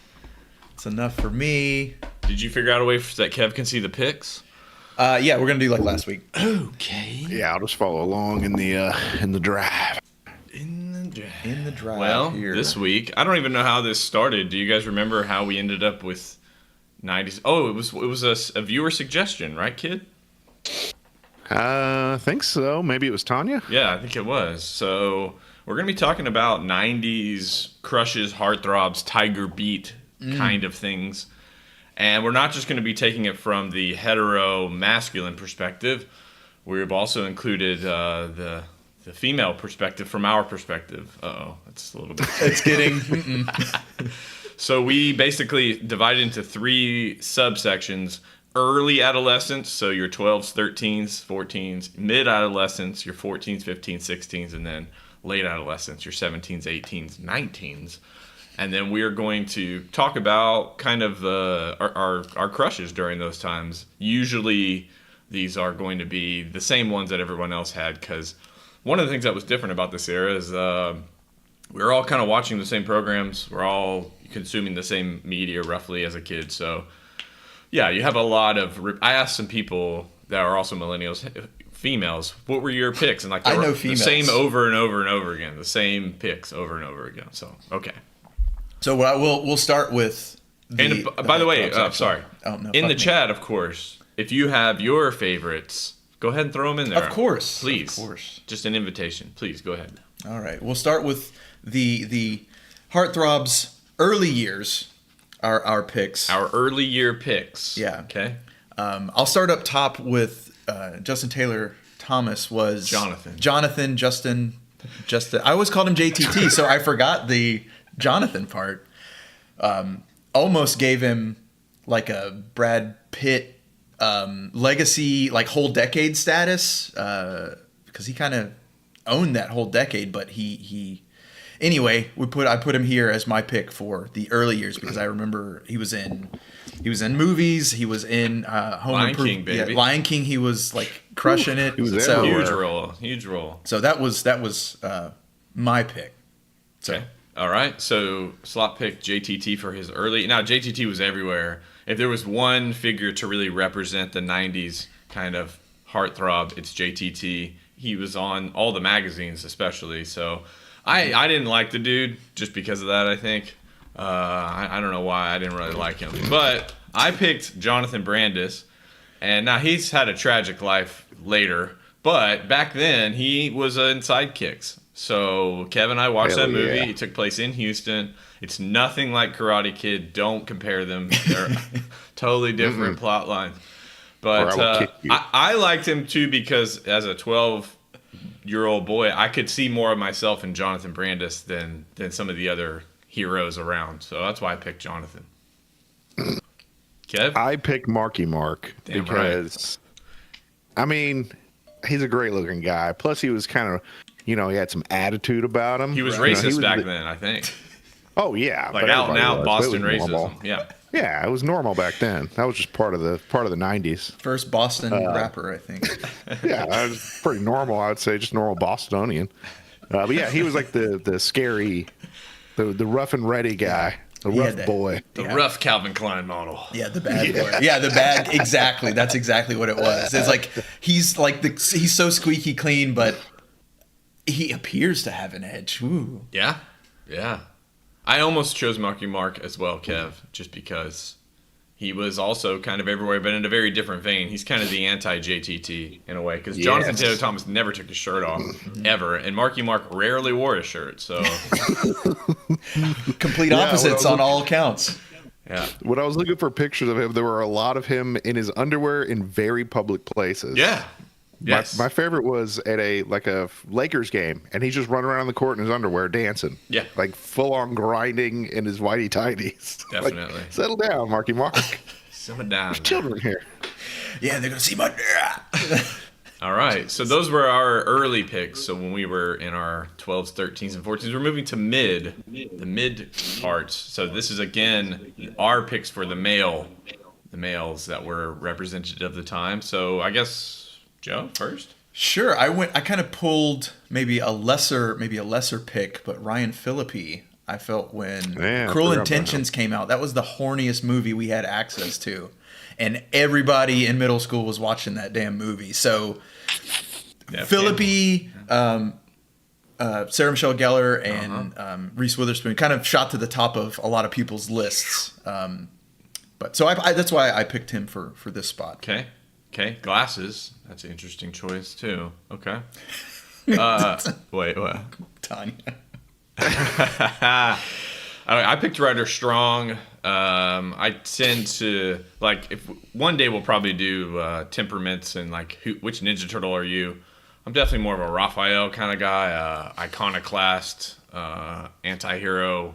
It's enough for me. Did you figure out a way that Kev can see the pics? Yeah, we're gonna do like last week. Okay. Yeah, I'll just follow along in the drive. In the drive. In the drive Well, here. this week, I don't even know how this started. Do you guys remember how we ended up with 90s? Oh, it was a viewer suggestion, right, kid? I think so. Maybe it was Tanya. Yeah, I think it was. So we're going to be talking about 90s crushes, heartthrobs, tiger beat kind of things. And we're not just going to be taking it from the hetero masculine perspective. We've also included the female perspective from our perspective. Uh-oh, that's a little bit... It's getting... So we basically divided into 3 subsections. Early adolescence, so your 12s, 13s, 14s. Mid-adolescence, your 14s, 15s, 16s. And then late adolescence, your 17s, 18s, 19s. And then we're going to talk about kind of our crushes during those times. Usually these are going to be the same ones that everyone else had, because one of the things that was different about this era is we were all kind of watching the same programs. We're all consuming the same media roughly as a kid. So, yeah, you have a lot of... I asked some people that are also millennials, females, what were your picks? And like I know the females. same over and over and over again. The same picks over and over again. So, okay. So we'll start with And by the way, sorry. Oh, no, in fuck the me. chat, of course, if you have your favorites, go ahead and throw them in there. Of course. Please. Of course. Just an invitation. Please, go ahead. All right. We'll start with the Heartthrobs early years, our picks. Our early year picks. Yeah. Okay. I'll start up top with Justin Taylor Thomas was... Jonathan. Justin. I always called him JTT, so I forgot the Jonathan part. Almost gave him like a Brad Pitt legacy, like whole decade status, because he kind of owned that whole decade. But he anyway, I put him here as my pick for the early years because I remember he was in movies, he was in Home Lion Improvement, King, baby. yeah, Lion King. He was like crushing it. He was so, everywhere. Huge role. so that was my pick. So. Okay. All right. So slot picked JTT for his early. Now JTT was everywhere. If there was one figure to really represent the '90s kind of heartthrob, it's JTT. He was on all the magazines, especially. So I didn't like the dude just because of that. I think I don't know why I didn't really like him, but I picked Jonathan Brandis, and now he's had a tragic life later. But back then he was in Sidekicks. So Kevin and I watched Hell that movie. yeah. It took place in Houston. It's nothing like Karate Kid. Don't compare them. They're totally different plot lines. But Or I will kick you. I liked him too because as a 12-year-old boy, I could see more of myself in Jonathan Brandis than some of the other heroes around. So that's why I picked Jonathan. Kev? I picked Marky Mark Damn because, I mean, he's a great looking guy. Plus, he was kind of, he had some attitude about him. He was You know, racist back the- then, I think. Oh yeah, Like but out and everybody out was. Boston It was normal. racism. Yeah. Yeah, it was normal back then. That was just part of the '90s. First Boston rapper, I think. Yeah, that was pretty normal. I would say just normal Bostonian. But yeah, he was like the scary, the rough and ready guy, the He rough had that- boy. The rough Calvin Klein model. Yeah, the bad boy. Yeah, the bad. Exactly. That's exactly what it was. It's like he's so squeaky clean, but he appears to have an edge. Ooh. Yeah. Yeah. I almost chose Marky Mark as well, Kev, just because he was also kind of everywhere, but in a very different vein. He's kind of the anti-JTT in a way, because Jonathan Yes. Taylor Thomas never took his shirt off, ever, and Marky Mark rarely wore a shirt, so Complete opposites on all accounts. yeah. When I was looking for pictures of him, there were a lot of him in his underwear in very public places. Yeah. Yes. My favorite was at a Lakers game, and he's just running around the court in his underwear dancing. Yeah. Like full on grinding in his whitey tighties. Definitely. Settle down, Marky Mark. Simmer down. Children here. Yeah, they're gonna see my dick. All right. So those were our early picks. So when we were in our 12s, 13s, and 14s, we're moving to the mid parts. So this is, again, our picks for the males that were representative of the time. So I guess, Joe, first? Sure, I kind of pulled maybe a lesser pick, but Ryan Phillippe. I felt when Man, I Cruel forgot about Intentions came out, that was the horniest movie we had access to, and everybody in middle school was watching that damn movie. So Yeah, Phillippe, Sarah Michelle Gellar, and Reese Witherspoon kind of shot to the top of a lot of people's lists. But so I that's why I picked him for this spot. Okay. Glasses. That's an interesting choice, too. Okay. Wait, what? Tanya. I picked Ryder Strong. I tend to, like, if one day we'll probably do temperaments and, like, which Ninja Turtle are you? I'm definitely more of a Raphael kind of guy, iconoclast, anti-hero,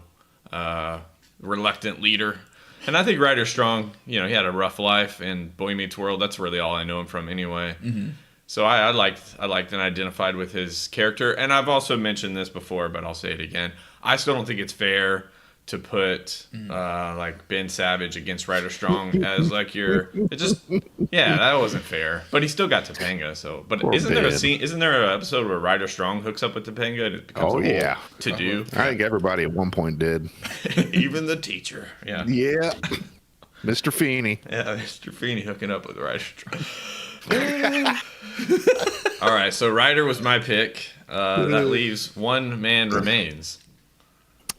reluctant leader. And I think Ryder Strong, he had a rough life, and Boy Meets World, that's really all I know him from anyway. Mm-hmm. So I liked and identified with his character. And I've also mentioned this before, but I'll say it again. I still don't think it's fair to put like Ben Savage against Ryder Strong as like that wasn't fair. But he still got Topanga. So, but Poor isn't there Ben. an episode where Ryder Strong hooks up with Topanga and it becomes to do? I think everybody at one point did. Even the teacher. Yeah. Yeah. Mr. Feeney. Yeah, Mr. Feeney hooking up with Ryder Strong. All right, so Ryder was my pick. That leaves one man remains.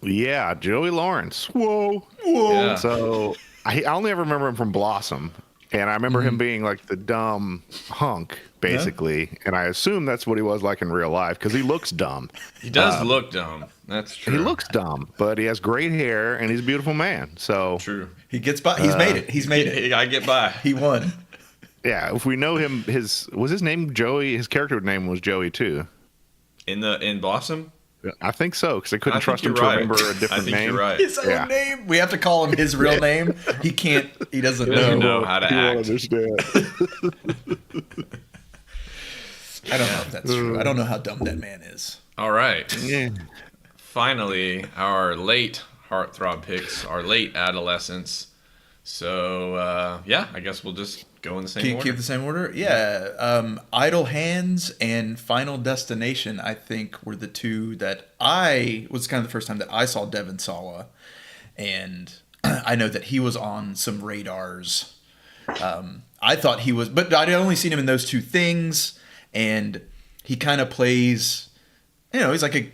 Yeah, Joey Lawrence. Whoa. Yeah. So I only ever remember him from Blossom, and I remember him being like the dumb hunk, basically. Yeah. And I assume that's what he was like in real life because he looks dumb. He does look dumb. That's true. He looks dumb, but he has great hair and he's a beautiful man. So true. He gets by. He's made it. He's made it. I get by. He won. Yeah, if we know him, was his name Joey? His character name was Joey too. In Blossom? I think so, because they couldn't trust him to remember a different I think name. You're right. His own name. We have to call him his real name. He can't. He doesn't know how to He won't act. understand. I don't know if that's true. I don't know how dumb that man is. All right. Yeah. Finally, our late heartthrob picks, our late adolescents. So, I guess we'll just go in the same order. Keep the same order? Yeah. Idle Hands and Final Destination, I think, were the two that was kind of the first time that I saw Devin Sawa. And I know that he was on some radars. I thought he was, but I'd only seen him in those two things. And he kind of plays, he's like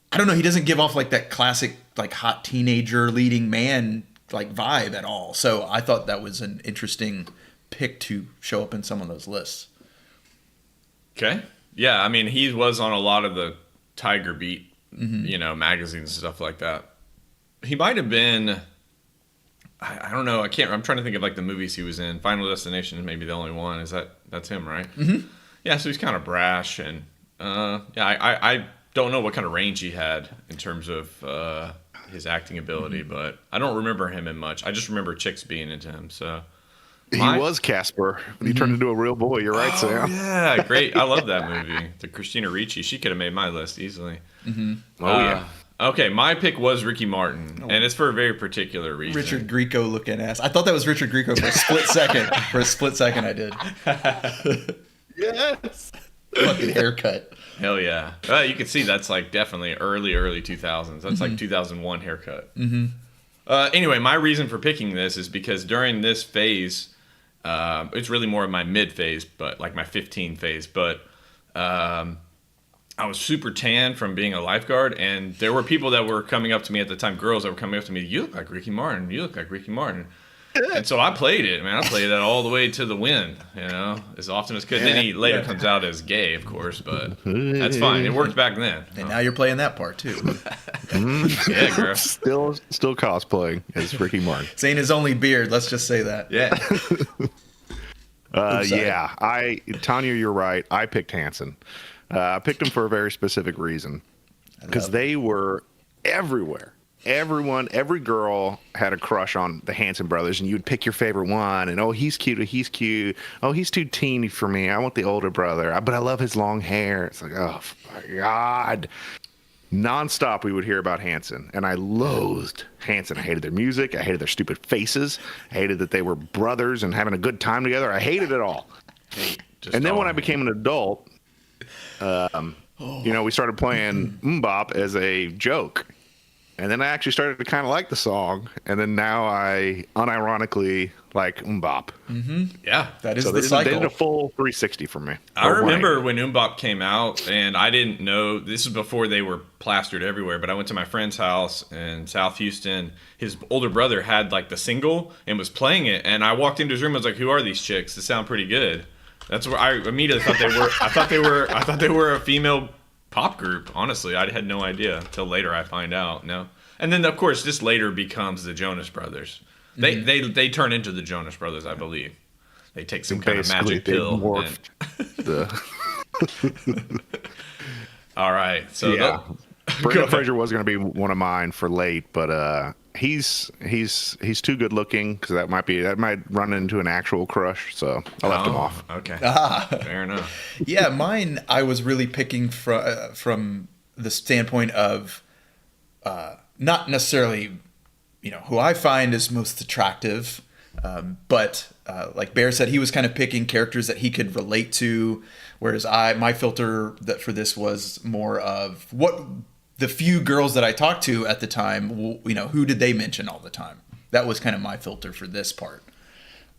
I don't know, he doesn't give off like that classic, like hot teenager leading man like vibe at all. So I thought that was an interesting pick to show up in some of those lists. Okay. Yeah, I mean, he was on a lot of the Tiger Beat, magazines and stuff like that. He might have been, I don't know, I'm trying to think of like the movies he was in. Final Destination is maybe the only one. That's him, right? Mm-hmm. Yeah, so he's kind of brash and, I don't know what kind of range he had in terms of his acting ability, but I don't remember him in much. I just remember chicks being into him. So he was Casper, but he turned into a real boy. You're right, Sam. Yeah, great. I love that movie. The Christina Ricci. She could have made my list easily. Mm-hmm. Oh yeah. Okay, my pick was Ricky Martin, and it's for a very particular reason. Richard Grieco looking ass. I thought that was Richard Grieco for a split second. For a split second, I did. Yes. Fucking haircut. Hell yeah. You can see that's like definitely early 2000s. That's like 2001 haircut. Anyway, my reason for picking this is because during this phase, it's really more of my mid phase, but like my 15 phase, but I was super tan from being a lifeguard, and there were people that were coming up to me at the time, girls that were coming up to me, you look like Ricky Martin, you look like Ricky Martin. And so I played it, man. I played it all the way to the wind, as often as could. Then he later comes out as gay, of course, but that's fine. It worked back then. And now you're playing that part, too. Yeah, girl. Still cosplaying as Ricky Martin. This ain't his only beard, let's just say that. Yeah. Yeah, Tanya, you're right. I picked Hanson. I picked them for a very specific reason, because they were everywhere. Every girl had a crush on the Hanson brothers, and you would pick your favorite one, and he's cute, he's cute. Oh, he's too teeny for me. I want the older brother, but I love his long hair. It's like, oh my God. Nonstop, we would hear about Hanson, and I loathed Hanson. I hated their music. I hated their stupid faces. I hated that they were brothers and having a good time together. I hated it all. And then when I became an adult, we started playing Mbop as a joke. And then I actually started to kind of like the song. And then now I unironically like Mbop. Mm-hmm. Yeah. That is the cycle. They did a full 360 for me. I remember when Mbop came out, and I didn't know, this is before they were plastered everywhere, but I went to my friend's house in South Houston. His older brother had like the single and was playing it. And I walked into his room and was like, who are these chicks? They sound pretty good. That's where I immediately thought they were. I thought they were a female pop group. Honestly, I had no idea until later. I find out. No, and then of course this later becomes the Jonas Brothers. They turn into the Jonas Brothers, I believe. They take some kind of magic pill. All right, so yeah, Brendan Fraser was going to be one of mine for late, but he's too good looking, because that might run into an actual crush, so I left him off. Okay, fair enough. Yeah, mine I was really picking from the standpoint of not necessarily who I find is most attractive, but like Bear said, he was kind of picking characters that he could relate to, whereas my filter for this was more of what the few girls that I talked to at the time, who did they mention all the time? That was kind of my filter for this part.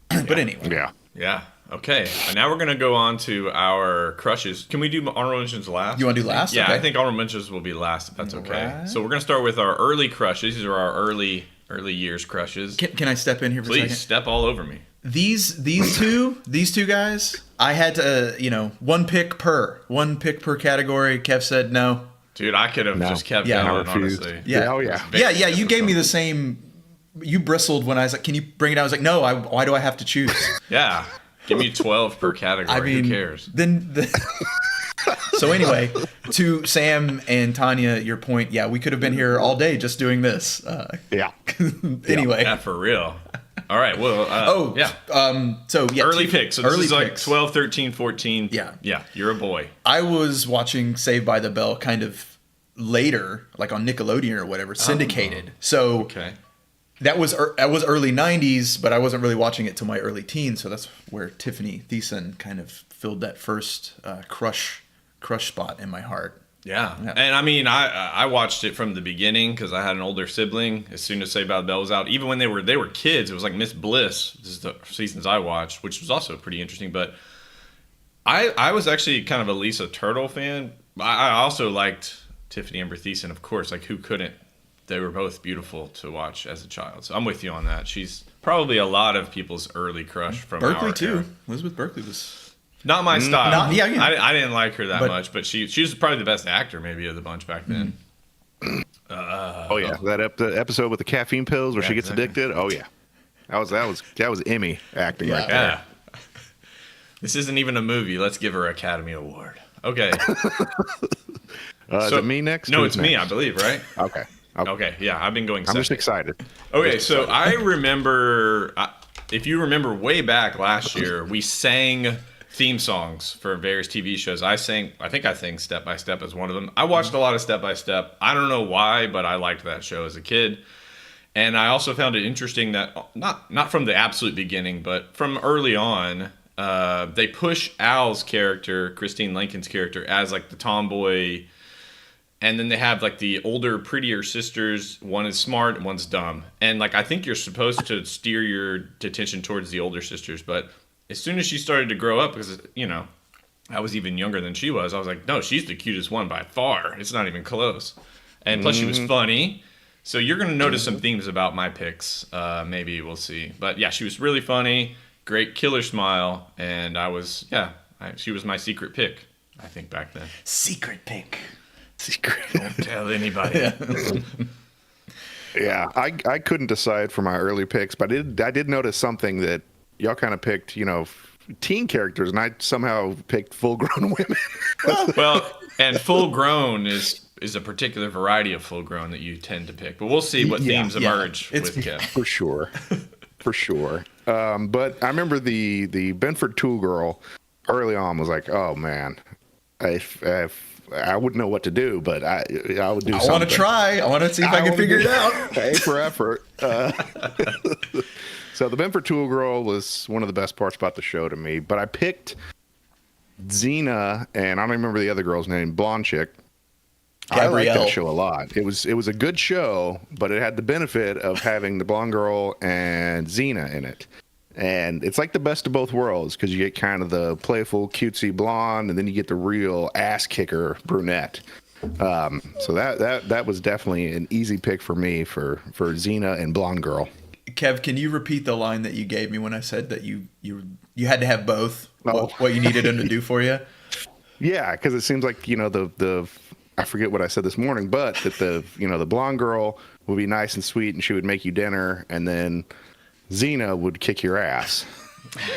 But anyway. Yeah. Okay. And now we're going to go on to our crushes. Can we do honorable mentions last? You want to do last? Yeah, okay. I think honorable mentions will be last, if that's okay. Right. So we're going to start with our early crushes. These are our early years crushes. Can I step in here for a second? Please, step all over me. These two guys, I had to, one pick per category. Kev said no. Dude, I could have just kept going, honestly. Yeah. Oh, yeah. Yeah, you gave me the same. You bristled when I was like, can you bring it out? I was like, no, why do I have to choose? Yeah. Give me 12 per category. I mean, who cares? So anyway, to Sam and Tanya, your point, yeah, we could have been here all day just doing this. Yeah. Anyway. Yeah, for real. All right, well, yeah. Early picks. So this is like picks. 12, 13, 14. Yeah. Yeah, you're a boy. I was watching Saved by the Bell kind of later, like on Nickelodeon or whatever, syndicated. So Okay. that was early 90s, but I wasn't really watching it till my early teens. So that's where Tiffany Thiessen kind of filled that first crush spot in my heart. Yeah. And I mean, I watched it from the beginning because I had an older sibling. As soon as Saved by the Bell was out, even when they were kids, it was like Miss Bliss. This is the seasons I watched, which was also pretty interesting. But I was actually kind of a Lisa Turtle fan. I also liked Tiffany Amber Thiessen, of course. Like, who couldn't? They were both beautiful to watch as a child. So I'm with you on that. She's probably a lot of people's early crush from Berkeley our too. era. Elizabeth Berkley was Not my style. I didn't like her that But- much, but she was probably the best actor maybe of the bunch back then. The episode with the caffeine pills where she gets addicted. Oh yeah, that was Emmy acting right there. Yeah. This isn't even a movie. Let's give her an Academy Award. Okay. Is it me next? No, Who's it's me, I next? believe, right? Okay. Okay, yeah, I've been going I'm second. just excited. Okay, so I remember, if you remember way back last year, we sang theme songs for various TV shows. I think I sang Step by Step as one of them. I watched a lot of Step by Step. I don't know why, but I liked that show as a kid. And I also found it interesting that not from the absolute beginning, but from early on, they push Al's character, Christine Lincoln's character, as like the tomboy. And then they have like the older, prettier sisters. One is smart and one's dumb. And like I think you're supposed to steer your attention towards the older sisters, but as soon as she started to grow up, because I was even younger than she was, I was like, no, she's the cutest one by far. It's not even close. And plus, she was funny. So you're going to notice some themes about my picks. Maybe we'll see. But yeah, she was really funny, great killer smile, and she was my secret pick. I think back then. Secret pick. Secret. Don't tell anybody. Yeah, I couldn't decide for my early picks, but I did notice something that y'all kind of picked, teen characters, and I somehow picked full-grown women. Well, and full-grown is a particular variety of full-grown that you tend to pick. But we'll see what themes emerge with Kev. For sure. For sure. But I remember the Benford Tool Girl early on was like, oh, man, I wouldn't know what to do, but I would do something. I want to try. I want to see if I can figure it out. A for effort. So the Benford Tool Girl was one of the best parts about the show to me. But I picked Xena, and I don't remember the other girl's name, blonde chick. Gabrielle. I liked that show a lot. It was a good show, but it had the benefit of having the blonde girl and Xena in it. And it's like the best of both worlds because you get kind of the playful, cutesy blonde, and then you get the real ass kicker brunette. So that was definitely an easy pick for me for Xena and blonde girl. Kev, can you repeat the line that you gave me when I said that you had to have both? What you needed them to do for you? Yeah, because it seems like the I forget what I said this morning, but that the blonde girl would be nice and sweet, and she would make you dinner, and then Xena would kick your ass.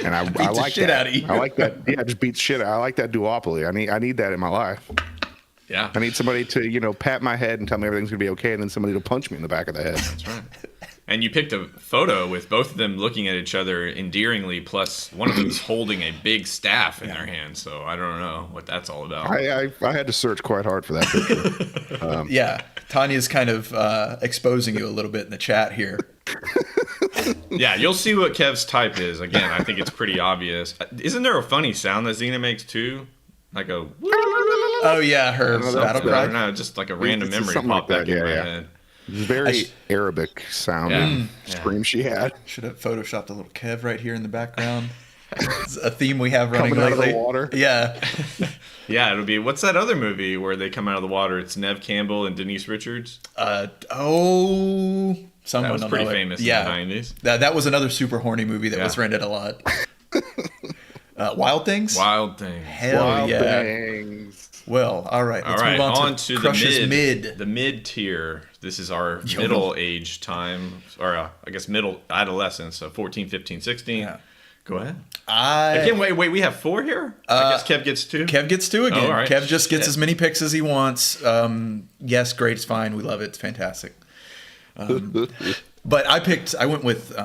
And I like that. Out of you. I like that. Yeah, just beat shit. I like that duopoly. I need that in my life. Yeah. I need somebody to pat my head and tell me everything's gonna be okay, and then somebody to punch me in the back of the head. That's right. And you picked a photo with both of them looking at each other endearingly, plus one of them's holding a big staff in their hand. So I don't know what that's all about. I had to search quite hard for that picture. Yeah, Tanya's kind of exposing you a little bit in the chat here. Yeah, you'll see what Kev's type is. Again, I think it's pretty obvious. Isn't there a funny sound that Xena makes too? Like a... Oh, yeah, her battle cry. I don't know, just like a random memory popped back in my head. Very Arabic sounding scream she had. Should have photoshopped a little Kev right here in the background. It's a theme we have running coming lately. Out of the water. Yeah. Yeah, it'll be, what's that other movie where they come out of the water? It's Nev Campbell and Denise Richards. Someone that was pretty know famous in the 90s. That was another super horny movie that was rented a lot. Wild Things? Wild Things. Hell Wild yeah. Things. Well, all right. Let's move on to Crush's mid. The mid tier. This is our middle age time, or I guess middle adolescence, so 14, 15, 16. Yeah. Go ahead. Again, wait, we have 4 here? I guess Kev gets 2? Kev gets 2 again. Oh, all right. Kev just gets as many picks as he wants. Yes, great, it's fine. We love it. It's fantastic. But I went with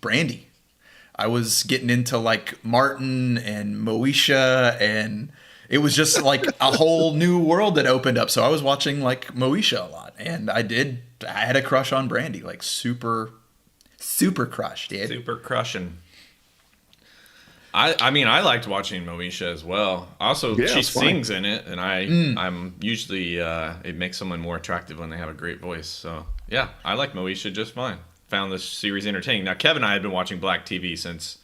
Brandy. I was getting into like Martin and Moesha, and it was just like a whole new world that opened up. So I was watching like Moesha a lot, and I had a crush on Brandy, like super crush, dude. Super crushing. I mean, I liked watching Moesha as well. Also, she sings in it, and I'm usually it makes someone more attractive when they have a great voice. So yeah, I like Moesha just fine. Found this series entertaining. Now, Kevin and I had been watching Black TV since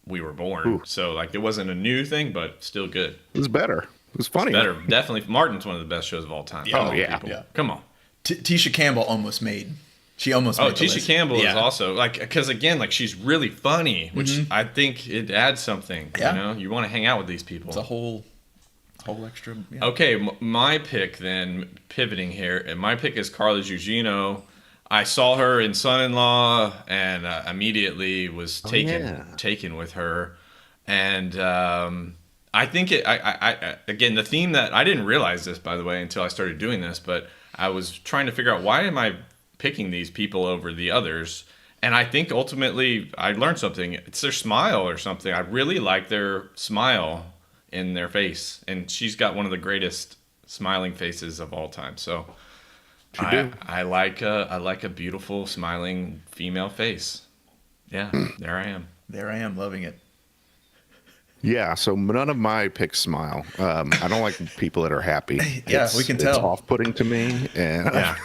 we were born, so like it wasn't a new thing, but still good. It was better. It was funny. Better, definitely. Martin's one of the best shows of all time. Oh yeah. Come on. Tisha Campbell almost made. She almost. Oh, made the Tisha list. Campbell is also like, because again, like she's really funny, which I think it adds something. Yeah. You know, you want to hang out with these people. It's a whole extra. Yeah. Okay, my pick then, pivoting here, and my pick is Carla Gugino. I saw her in Son-in-Law and immediately was taken with her, and I think I again, the theme that I didn't realize this, by the way, until I started doing this, but I was trying to figure out, why am I picking these people over the others? And I think ultimately I learned something. It's their smile or something. I really like their smile in their face. And she's got one of the greatest smiling faces of all time. So I like a beautiful smiling female face. Yeah, there I am. There I am, loving it. Yeah, so none of my picks smile. I don't like people that are happy. Yeah, we can tell. It's off-putting to me, and Yeah.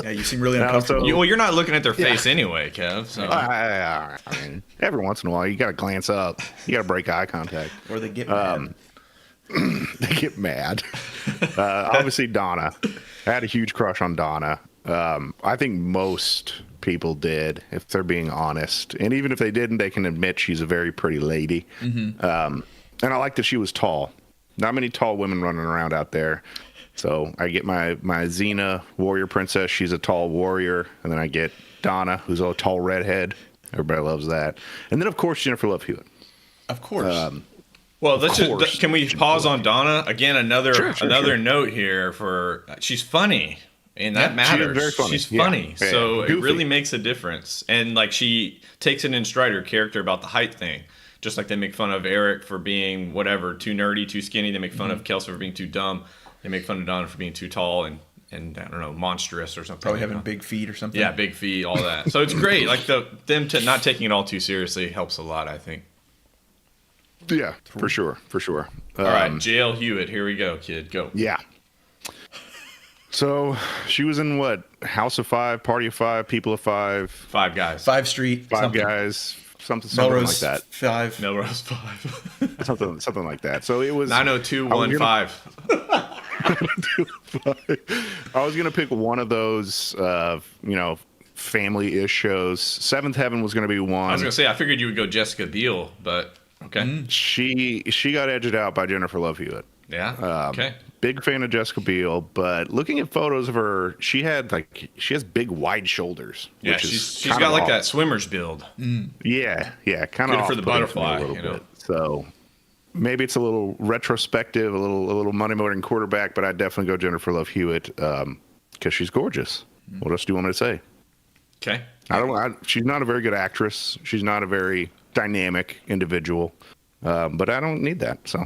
Yeah, you seem really uncomfortable. Well, you're not looking at their face anyway, Kev. So. I mean, every once in a while, you got to glance up. You got to break eye contact. Or they get mad. They get mad. Obviously, Donna. I had a huge crush on Donna. I think most people did, if they're being honest. And even if they didn't, they can admit she's a very pretty lady. And I like that she was tall. Not many tall women running around out there. So I get my Xena warrior princess. She's a tall warrior. And then I get Donna, who's a tall redhead. Everybody loves that. And then, of course, Jennifer Love Hewitt. Of course. Well, can we pause on Donna again? Another note here for she's funny, and that matters. She's very funny. She's funny, Yeah. so Goofy. it really makes a difference. And like she takes it in stride, her character about the height thing. Just like they make fun of Eric for being whatever, too nerdy, too skinny. They make fun of Kelso for being too dumb. They make fun of Donna for being too tall and I don't know, monstrous or something. Probably having big feet or something. Yeah, big feet, all that. So it's great. Like them not taking it all too seriously helps a lot, I think. Yeah, for sure. All right, JL Hewitt, here we go, kid. Go. Yeah. So she was in what? House of Five, Party of Five, People of Five, Five Guys. 5 Street. Five something. Guys, something Melrose like that. 5. Melrose 5. something like that. So it was 90215. I was gonna pick one of those, family-ish shows. Seventh Heaven was gonna be one. I was gonna say I figured you would go Jessica Biel, but okay. She got edged out by Jennifer Love Hewitt. Yeah. Okay. Big fan of Jessica Biel, but looking at photos of her, she has big wide shoulders. Yeah, which is she's kind got of like off. that swimmer's build. Yeah, kind of Good for the butterfly, a little you know. bit. So maybe it's a little retrospective, a little money motoring quarterback, but I'd definitely go Jennifer Love Hewitt because she's gorgeous. What else do you want me to say? Okay. She's not a very good actress. She's not a very dynamic individual, but I don't need that. So.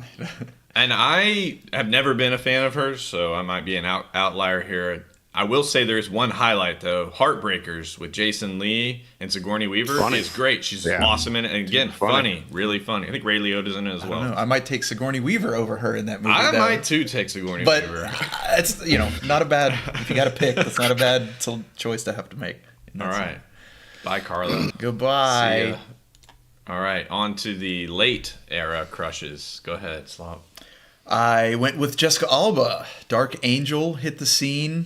And I have never been a fan of hers, so I might be an outlier here. I will say there's one highlight, though. Heartbreakers with Jason Lee and Sigourney Weaver is great. She's awesome in it. And again, funny, really funny. I think Ray Liotta's in it as well. I might take Sigourney Weaver over her in that movie. I might, too, take Sigourney but Weaver. It's, not a bad, if you got to pick, that's not a bad choice to have to make. All right. Bye, Carla. Goodbye. See ya. All right, on to the late era crushes. Go ahead, Slop. I went with Jessica Alba. Dark Angel hit the scene.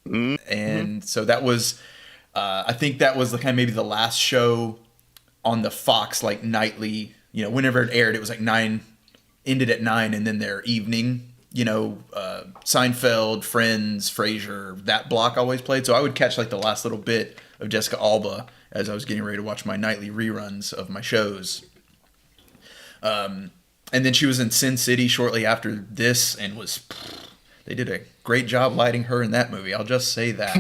And so that was, I think that was maybe the last show on the Fox, like nightly, whenever it aired, it was like 9, ended at 9, and then their evening, Seinfeld, Friends, Frasier, that block always played. So I would catch like the last little bit of Jessica Alba as I was getting ready to watch my nightly reruns of my shows. And then she was in Sin City shortly after this and they did a great job lighting her in that movie. I'll just say that.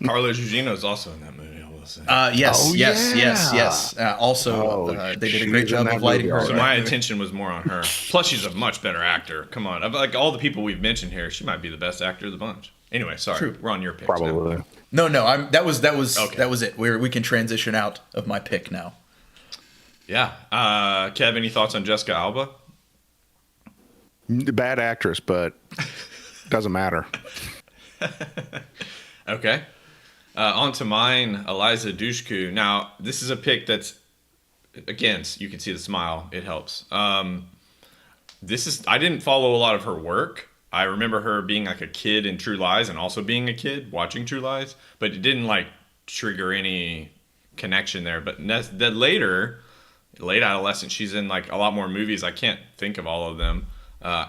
Carla Gugino is also in that movie, I will say. Yes. Also, they did a great job of lighting her. So my attention was more on her. Plus, she's a much better actor. Come on. Of like all the people we've mentioned here, she might be the best actor of the bunch. Anyway, sorry. True. We're on your picks Probably. now. No. That was Okay. That was it. We can transition out of my pick now. Yeah. Kev, any thoughts on Jessica Alba? Bad actress, but doesn't matter. Okay. On to mine, Eliza Dushku. Now, this is a pick that's, again, you can see the smile. It helps. I didn't follow a lot of her work. I remember her being like a kid in True Lies and also being a kid watching True Lies, but it didn't like trigger any connection there. But that later, late adolescent, she's in like a lot more movies. I can't think of all of them.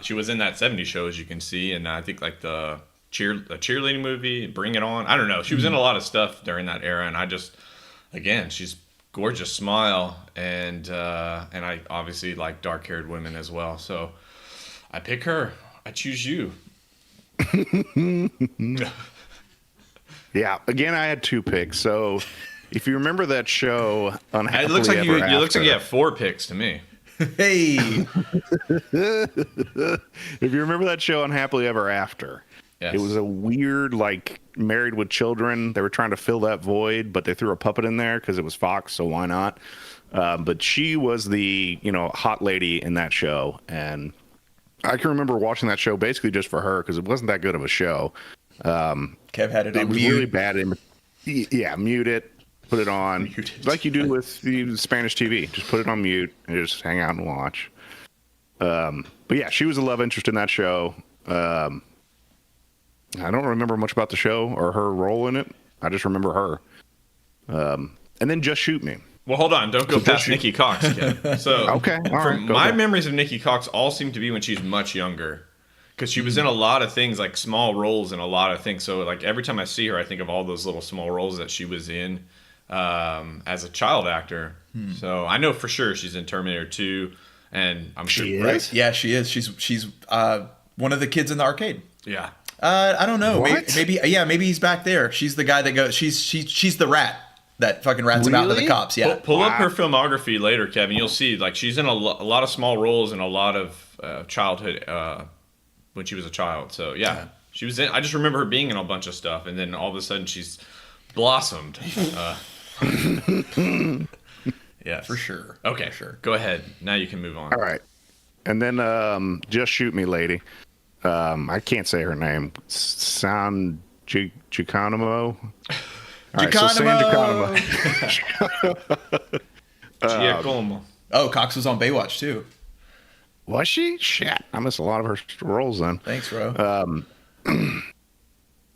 She was in that 70s show, as you can see, and I think like the cheerleading movie, Bring It On. I don't know. She was in a lot of stuff during that era, and she's gorgeous smile, and I obviously like dark-haired women as well. So I pick her. I choose you. Yeah. Again, I had 2 picks. So if you remember that show, Unhappily It looks like Ever it looks like you After- have 4 picks to me. Hey, If you remember that show, Unhappily Ever After, Yes. it was a weird, like, Married with Children. They were trying to fill that void, but they threw a puppet in there because it was Fox, so why not? But she was the, hot lady in that show, and I can remember watching that show basically just for her because it wasn't that good of a show. Kev had it It on was mute. really bad. Yeah, mute it, put it on, Mute it. like you do with the Spanish TV. Just put it on mute and just hang out and watch. But yeah, she was a love interest in that show. I don't remember much about the show or her role in it. I just remember her. And then Just Shoot Me. Well, hold on. Don't go past Nikki Cox, Ken. So, Okay, all right, from go my ahead. memories of Nikki Cox all seem to be when she's much younger. Because she was in a lot of things, like small roles in a lot of things. So, like, every time I see her, I think of all those little small roles that she was in as a child actor. So, I know for sure she's in Terminator 2. And I'm sure. She is? Right? Yeah, she is. She's one of the kids in the arcade. Yeah. I don't know. What? Maybe he's back there. She's the guy that goes. She's the rat that fucking rats him out to the Really? cops. Yeah. Pull up her filmography later, Kevin. You'll see, like, she's in a lot of small roles in a lot of childhood when she was a child. So yeah, she was in. I just remember her being in a bunch of stuff, and then all of a sudden she's blossomed. Yes, For sure. Okay, For sure. Go ahead. Now you can move on. All right. And then Just Shoot Me Lady. I can't say her name. San Giacomo. All right, so San Giacomo. Giacomo. Oh, Cox was on Baywatch too. Was she? Shit. I missed a lot of her roles then. Thanks, bro.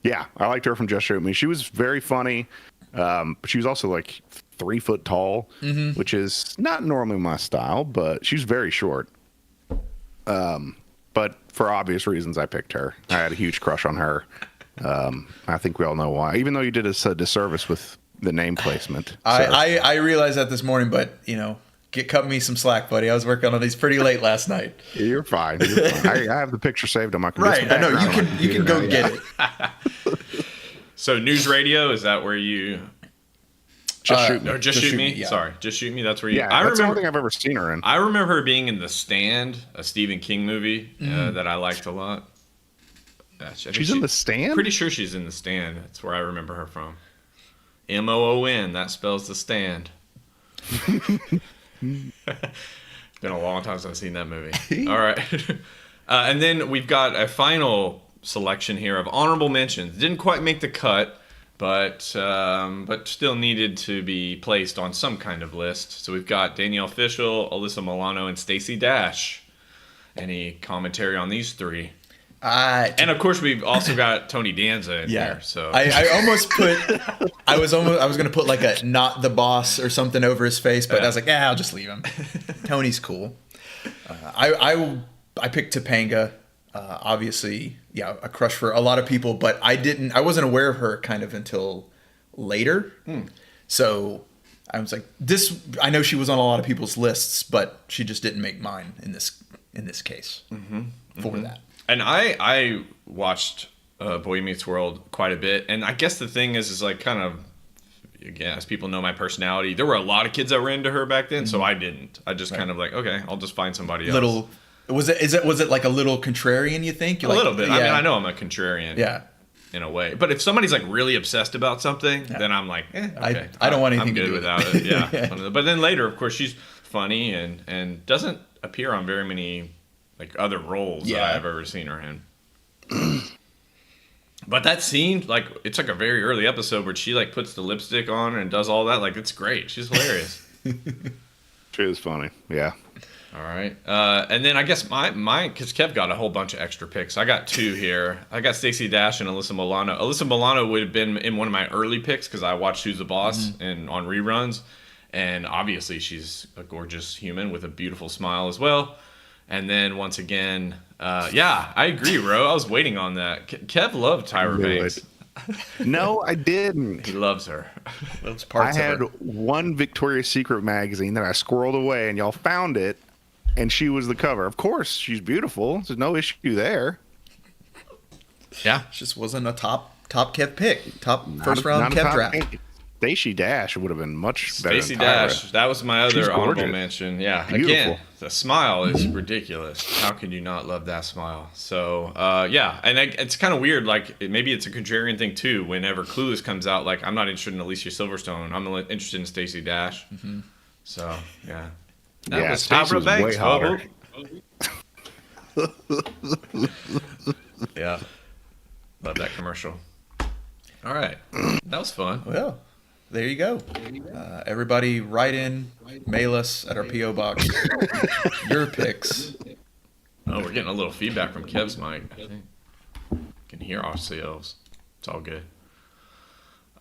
Yeah, I liked her from Just Shoot Me. She was very funny. But she was also like 3 foot tall, which is not normally my style, but she's very short. But for obvious reasons, I picked her. I had a huge crush on her. I think we all know why. Even though you did us a disservice with the name placement. I realized that this morning, but cut me some slack, buddy. I was working on these pretty late last night. You're fine. You're fine. I have the picture saved on my computer. Right. I know you can go get it. So News Radio, is that where you? Just Shoot Me. Or Just Shoot Me? yeah. Sorry, Just Shoot Me. That's where you. Yeah, I that's the remember. only thing I've ever seen her in. I remember her being in The Stand, a Stephen King movie that I liked a lot. She's in The Stand? Pretty sure she's in The Stand. That's where I remember her from. MOON. That spells The Stand. It's been a long time since I've seen that movie. All right. And then we've got a final selection here of honorable mentions. Didn't quite make the cut, but still needed to be placed on some kind of list. So we've got Danielle Fishel, Alyssa Milano, and Stacey Dash. Any commentary on these 3? And of course, we've also got Tony Danza in here. So I almost put, I was going to put like a not the boss or something over his face, but I was like, I'll just leave him. Tony's cool. I picked Topanga. Obviously, a crush for a lot of people, but I wasn't aware of her kind of until later. So I was like, I know she was on a lot of people's lists, but she just didn't make mine in this case for that. And I watched Boy Meets World quite a bit, and I guess the thing is like kind of, again, as people know my personality, there were a lot of kids that were into her back then, so I didn't. I just kind of like, okay, I'll just find somebody else. Was it like a little contrarian? You think A little bit. I mean, I know I'm a contrarian. Yeah. In a way, but if somebody's like really obsessed about something, then I'm like, okay, I don't want anything I'm to good do with without it. it. Yeah. But then later, of course, she's funny and doesn't appear on very many like other roles that I've ever seen her in. But that scene, like, it's like a very early episode where she like puts the lipstick on and does all that. Like, it's great. She's hilarious. She was funny. Yeah. All right. And then I guess my because Kev got a whole bunch of extra picks. I got 2 here. I got Stacey Dash and Alyssa Milano. Alyssa Milano would have been in one of my early picks because I watched Who's the Boss and on reruns. And obviously she's a gorgeous human with a beautiful smile as well. And then once again, I agree, Ro. I was waiting on that. Kev loved Tyra Banks. No, I didn't. He loves her. Those parts I had of her. one Victoria's Secret magazine that I squirreled away, and y'all found it, and she was the cover. Of course, she's beautiful. There's no issue there. Yeah. Just wasn't a top Kev pick. Top Not first a- round not a Kev top draft. pick. Stacey Dash would have been much better. Stacey than Tyra. Dash. That was my She's other honorable gorgeous. mention. Yeah. Beautiful. Again, the smile is ridiculous. How can you not love that smile? So, yeah. And it's kind of weird. Like, maybe it's a contrarian thing, too. Whenever Clueless comes out, like, I'm not interested in Alicia Silverstone. I'm interested in Stacey Dash. So, yeah. That Yeah, was Stacey Tyra was Banks. way hotter. Yeah. Love that commercial. All right. That was fun. Well, there you go. Everybody write in, mail us at our P.O. box. Your picks. Oh, we're getting a little feedback from Kev's mic. I think. Can hear ourselves. It's all good.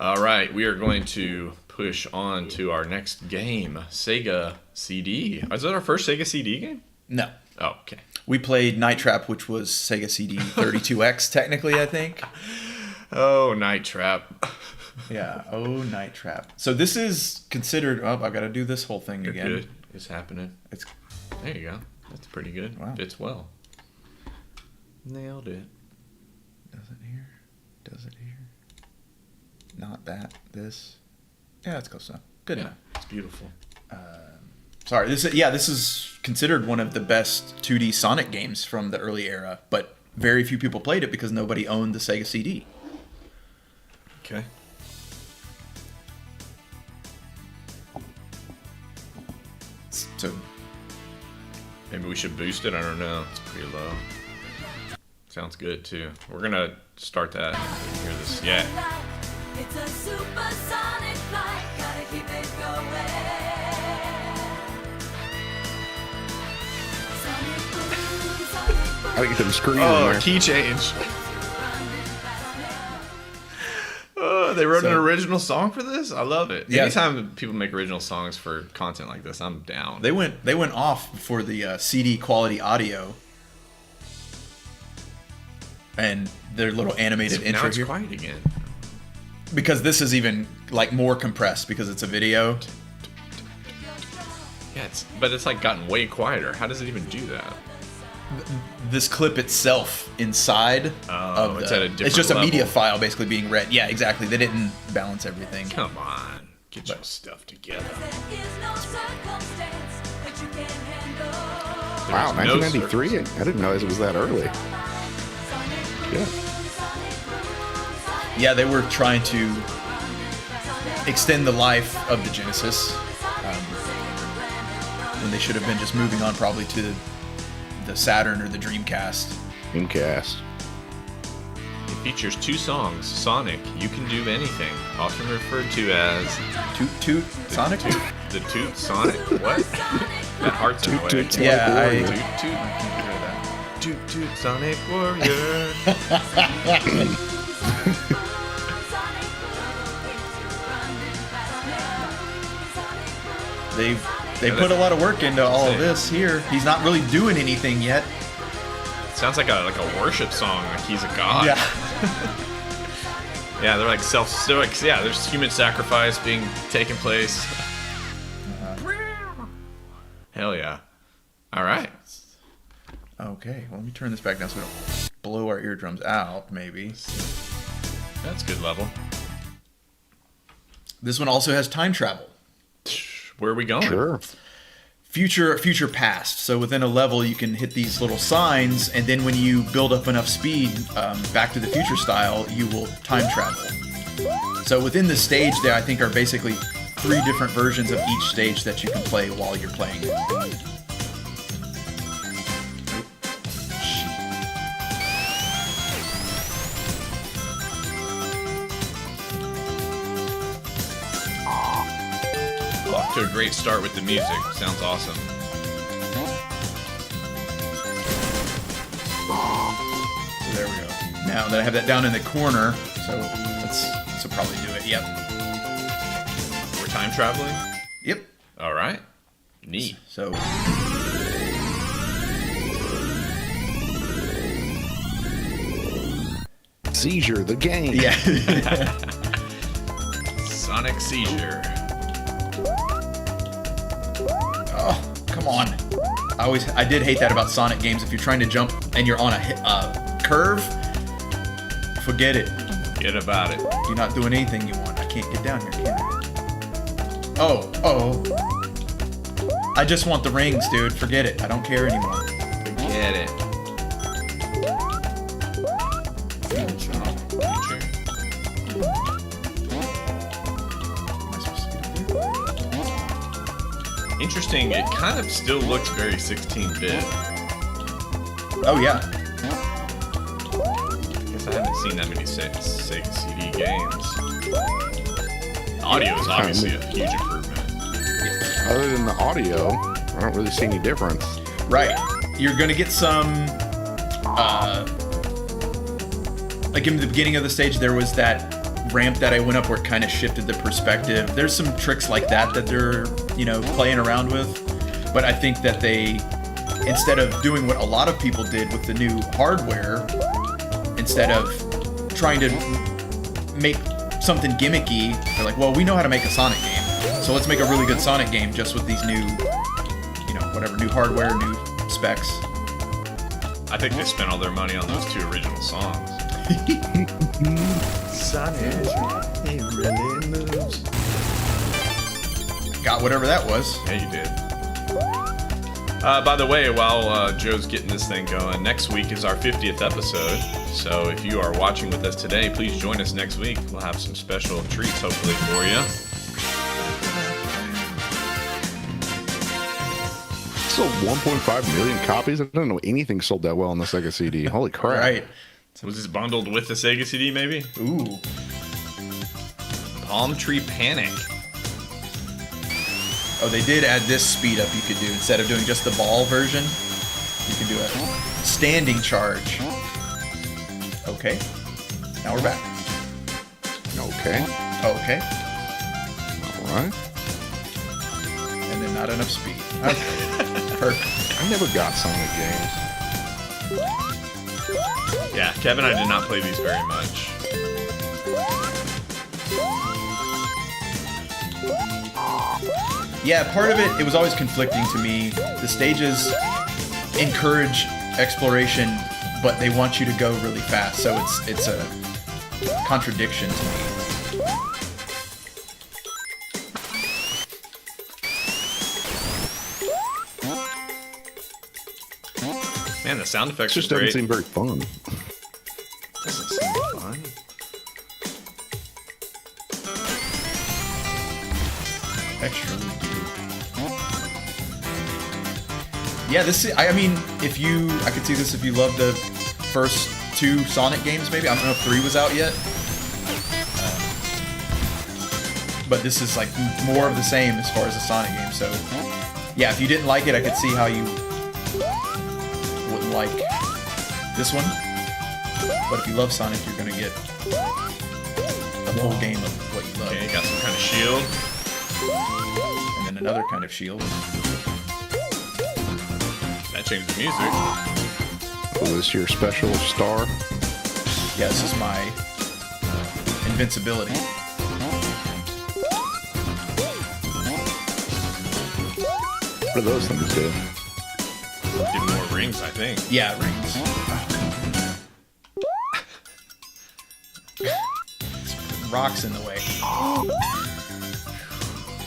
All right, we are going to push on to our next game, Sega CD. Is that our first Sega CD game? No. Oh, okay. We played Night Trap, which was Sega CD 32X, technically, I think. Oh, Night Trap. Yeah. Oh, Night Trap. So this is considered. Oh, I've got to do this whole thing You're again. good. It's happening. It's There you go. That's pretty good. Wow. Fits well. Nailed it. does it here? Does it here? Not that. This. Yeah, let's go. So good Yeah, enough. it's beautiful. Sorry. This is considered one of the best 2D Sonic games from the early era, but very few people played it because nobody owned the Sega CD. Okay. So Maybe we should boost it. I don't know. It's pretty low. Sounds good too. We're gonna start that. Hear this? Yeah. It's a supersonic flight, gotta keep it going. Sonic boom, sonic boom. I get them screaming Oh, there. key change. Oh, they wrote an So- original song for this. I love it. Yeah. Anytime people make original songs for content like this, I'm down. they went off for the CD quality audio, and their little animated now intro it's here. quiet again. Because this is even like more compressed because it's a video. Yeah, but it's like gotten way quieter. How does it even do that? This clip itself inside Oh, it's at a it's different just a media level. file basically being read. Yeah, exactly. They didn't balance everything. Come on, get your stuff together. There is no circumstance that you can't handle. Wow, There's no 1993? I didn't realize it was that early. Yeah. Yeah, they were trying to extend the life of the Genesis, when they should have been just moving on probably to the Saturn or the Dreamcast. Dreamcast. It features 2 songs. Sonic, You Can Do Anything, often referred to as Toot Toot Sonic? the Toot Sonic. What? That heart's in the way. Toot Toot Yeah, Sonic Toot Warrior. Toot. Toot Toot Sonic Warrior. They put a lot of work into all of this here. He's not really doing anything yet. Sounds like a worship song, like he's a god. Yeah. Yeah, they're like self-stoics. Yeah, there's human sacrifice being taken place. Hell yeah. All right. Okay, well, let me turn this back down so we don't blow our eardrums out, maybe. That's good level. This one also has time travel. Where are we going? Sure. Future past. So within a level, you can hit these little signs, and then when you build up enough speed, Back to the Future style, you will time travel. So within the stage there, I think are basically 3 different versions of each stage that you can play while you're playing it. Off to a great start with the music. Sounds awesome. So there we go. Now that I have that down in the corner, so this will probably do it. Yep. We're time traveling? Yep. All right. Neat. So Seizure, the game. yeah. Sonic Seizure. Oh, come on. I did hate that about Sonic games. If you're trying to jump and you're on a curve, forget it. Forget about it. You're not doing anything you want. I can't get down here, can I? Oh. I just want the rings, dude. Forget it. I don't care anymore. Forget it. Interesting, it kind of still looks very 16-bit. Oh, yeah. Guess I haven't seen that many Sega CD games. Audio is obviously a huge improvement. Other than the audio, I don't really see any difference. Right. You're going to get some... like in the beginning of the stage, there was that ramp that I went up where it kind of shifted the perspective. There's some tricks like that they're, playing around with. But I think that they, instead of doing what a lot of people did with the new hardware, instead of trying to make something gimmicky, they're like, well, we know how to make a Sonic game. So let's make a really good Sonic game just with these new, new hardware, new specs. I think they spent all their money on those 2 original songs. Sonic, he really moves. Got whatever that was. Yeah, you did. By the way, while Joe's getting this thing going, next week is our 50th episode. So if you are watching with us today, please join us next week. We'll have some special treats hopefully for you. Sold 1.5 million copies. I don't know anything sold that well on the Sega CD. Holy crap! Right. Was this bundled with the Sega CD, maybe? Ooh. Palm Tree Panic. Oh, they did add this speed up you could do. Instead of doing just the ball version, you can do a standing charge. Okay. Now we're back. Okay. Okay. All right. And then not enough speed. Okay. Perfect. I never got Sonic games. Yeah, Kevin and I did not play these very much. Yeah, part of it was always conflicting to me. The stages encourage exploration, but they want you to go really fast, so it's a contradiction to me. Man, the sound effects It just are doesn't great. seem very fun. Doesn't seem fun. Extra. Yeah, I mean, I could see this if you love the first 2 Sonic games, maybe. I don't know if 3 was out yet. But this is like more of the same as far as the Sonic game. So, yeah, if you didn't like it, I could see how you wouldn't like this one. But if you love Sonic, you're gonna get the whole game of what you love. Okay, got some kind of shield. And then another kind of shield. That changed the music. Was this your special star? Yeah, this is my invincibility. What do those things do? Give more rings, I think. Yeah, rings. It's putting rocks in the way.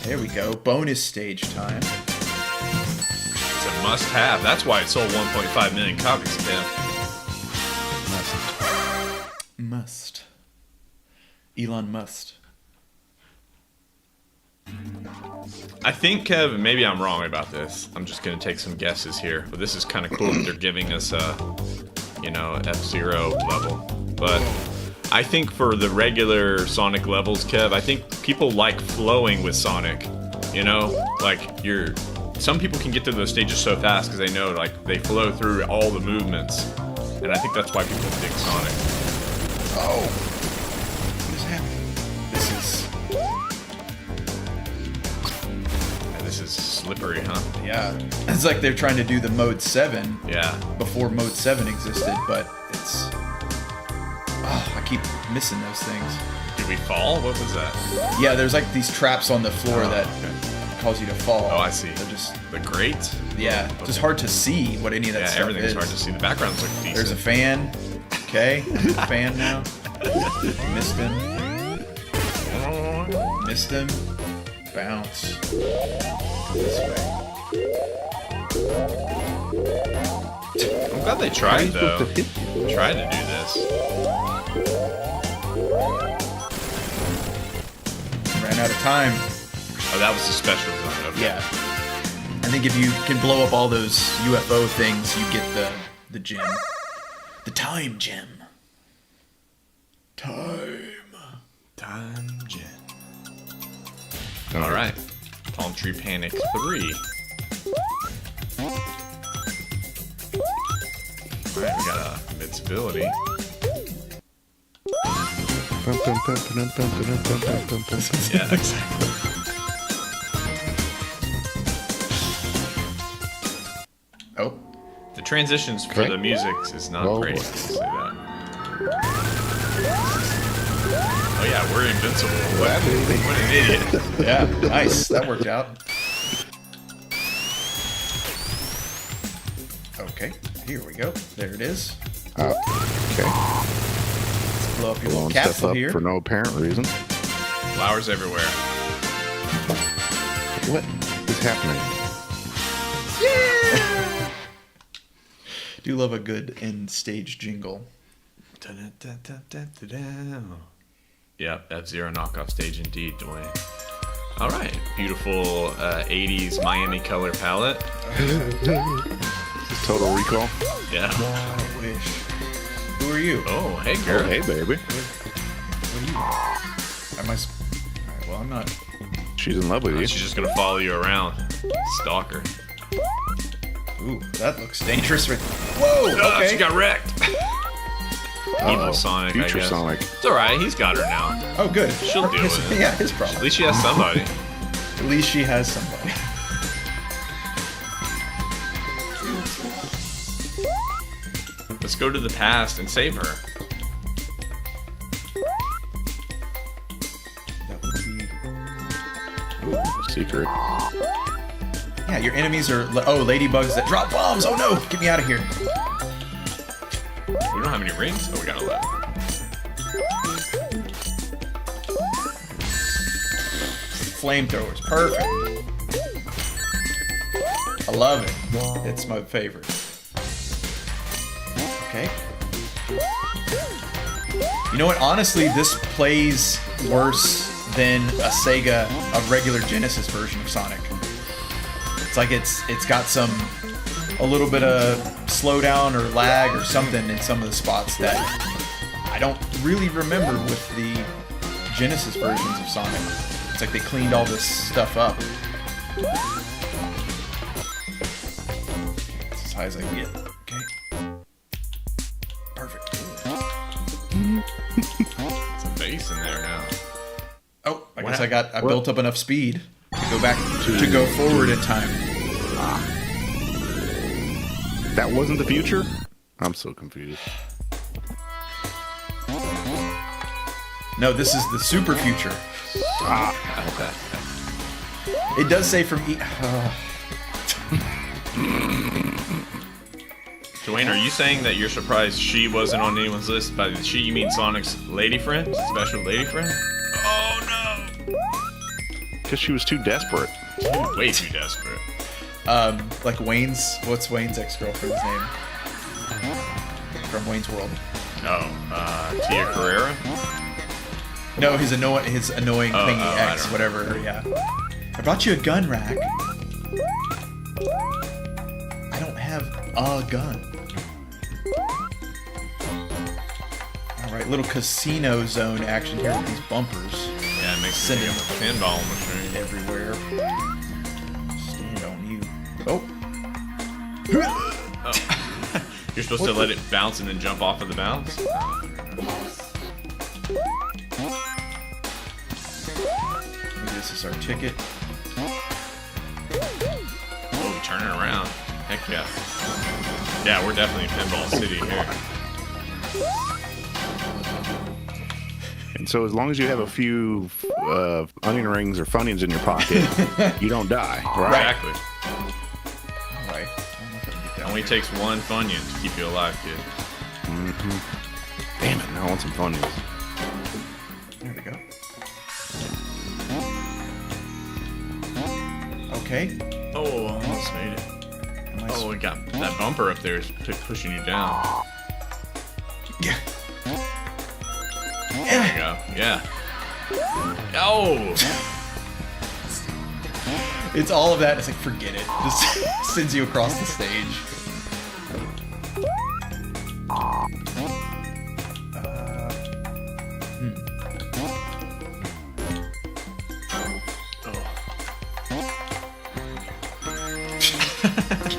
There we go. Bonus stage time. It's a must-have. That's why it sold 1.5 million copies, Kev. Must. Elon must. I think, Kev, maybe I'm wrong about this. I'm just going to take some guesses here. But this is kind of cool that they're giving us a, F-Zero level. But I think for the regular Sonic levels, Kev, I think people like flowing with Sonic. Some people can get to those stages so fast because they know, they flow through all the movements. And I think that's why people dig Sonic. Oh. What is happening? This is slippery, huh? Yeah. It's like they're trying to do the Mode 7 Yeah. before Mode 7 existed, but it's... Oh, I keep missing those things. Did we fall? What was that? Yeah, there's like these traps on the floor that okay. cause you to fall. Oh, I see. They're just... The grate? Yeah, it's just hard to see what any of that Yeah, stuff everything's is. hard to see. The backgrounds look decent. There's a fan. Okay, there's a fan now. Missed him. Missed him. Bounce. This way. I'm glad they tried though. Tried to do this. Ran out of time. Oh, that was the special zone. Okay. Yeah. I think if you can blow up all those UFO things, you get the gem. The time gem. Time gem. All right. Palm Tree Panic 3. All right, we got invincibility. Yeah, exactly. Oh. The transitions for Okay. the music is not Oh, great. boy. I'll say that. Oh yeah, we're invincible. What an idiot. Yeah, nice. That worked out. Okay, here we go. There it is. Okay. Let's blow up your little Blowing stuff castle up here. for no apparent reason. Flowers everywhere. What is happening? Do love a good end stage jingle. Yeah, F-Zero knockoff stage indeed, Dwayne. All right, beautiful 80s Miami color palette. Total Recall. Yeah. I wish. Who are you? Oh, hey girl. Oh, hey, baby. What are you? Am I? Alright, well, I'm not. She's in love with you. She's just gonna follow you around. Stalker. Ooh, that looks dangerous. Whoa! Oh, Okay. she got wrecked. Evil Uh-oh. Sonic, Future I guess. Sonic. It's alright, he's got her now. Oh, good. She'll deal with it. Yeah, his problem. At least she has somebody. At least she has somebody. Let's go to the past and save her. That would be. Secret. Yeah, your enemies are. Ladybugs that drop bombs. Oh no! Get me out of here. We don't have any rings? Oh, we got 11. Flamethrowers. Perfect. I love it. It's my favorite. Okay. You know what? Honestly, this plays worse than a regular Genesis version of Sonic. It's like it's got a little bit of slowdown or lag or something in some of the spots that I don't really remember with the Genesis versions of Sonic. It's like they cleaned all this stuff up. It's as high as I can get. Okay. Perfect. Some bass in there now. Oh, I guess Wow. I built up enough speed to go back to go forward in time. That wasn't the future? I'm so confused. No, this is the super future. Okay. It does say from Dwayne, are you saying that you're surprised she wasn't on anyone's list? By she, you mean Sonic's lady friend? Special lady friend? Oh Because she was too desperate. no! Way too desperate. like what's Wayne's ex-girlfriend's name? From Wayne's World. Oh, Tia Carrera? No, his annoying thingy I ex, don't know. whatever. Yeah. I brought you a gun rack. I don't have a gun. All right, little casino zone action here with these bumpers Yeah, it makes me think of a pinball machine. everywhere. Stand on you. Oh. You're supposed to let it bounce and then jump off of the bounce? Maybe this is our ticket. Oh, turn it around. Heck yeah. Yeah, we're definitely Pinball City here. And so as long as you have a few onion rings or Funyuns in your pocket, you don't die, right? Exactly. All right. I don't know if I can get down Only here. takes one Funyun to keep you alive, kid. Damn it, now I want some Funyuns. There we go. Okay. Oh, almost made it. Oh, we got that bumper up there is pushing you down. Yeah. There you go. Yeah. Oh! It's all of that. It's like, forget it. Just sends you across the stage.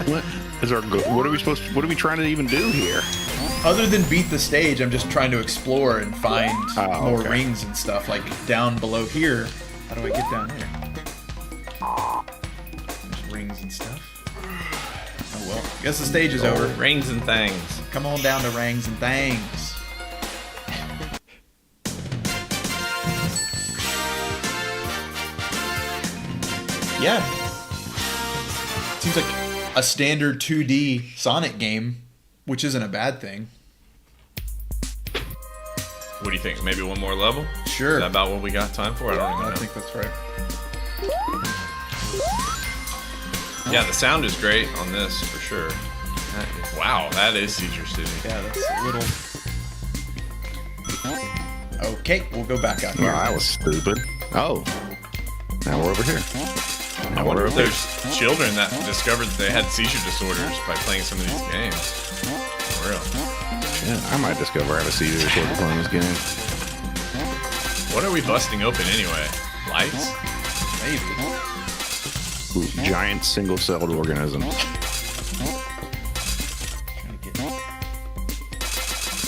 What is our? What are we supposed? What are we trying to even do here? Other than beat the stage, I'm just trying to explore and find more okay. rings and stuff. Like down below here. How do I get down there? There's rings and stuff. Oh well. Guess the stage is over. Rings and things. Come on down to rings and things. Yeah. Seems like a standard 2D Sonic game, which isn't a bad thing. What do you think? Maybe one more level? Sure. Is that about what we got time for? I don't even know. I think that's right. Yeah, the sound is great on this for sure. Wow, that is Seizure City. Yeah, that's a little... Okay, we'll go back out Oh, here. that was stupid. Oh, now we're over here. I wonder if there's children that discovered that they had seizure disorders by playing some of these games. For real. Yeah, I might discover I have a seizure disorder playing this game. What are we busting open anyway? Lights? Maybe. Ooh, giant single-celled organisms. Trying to get...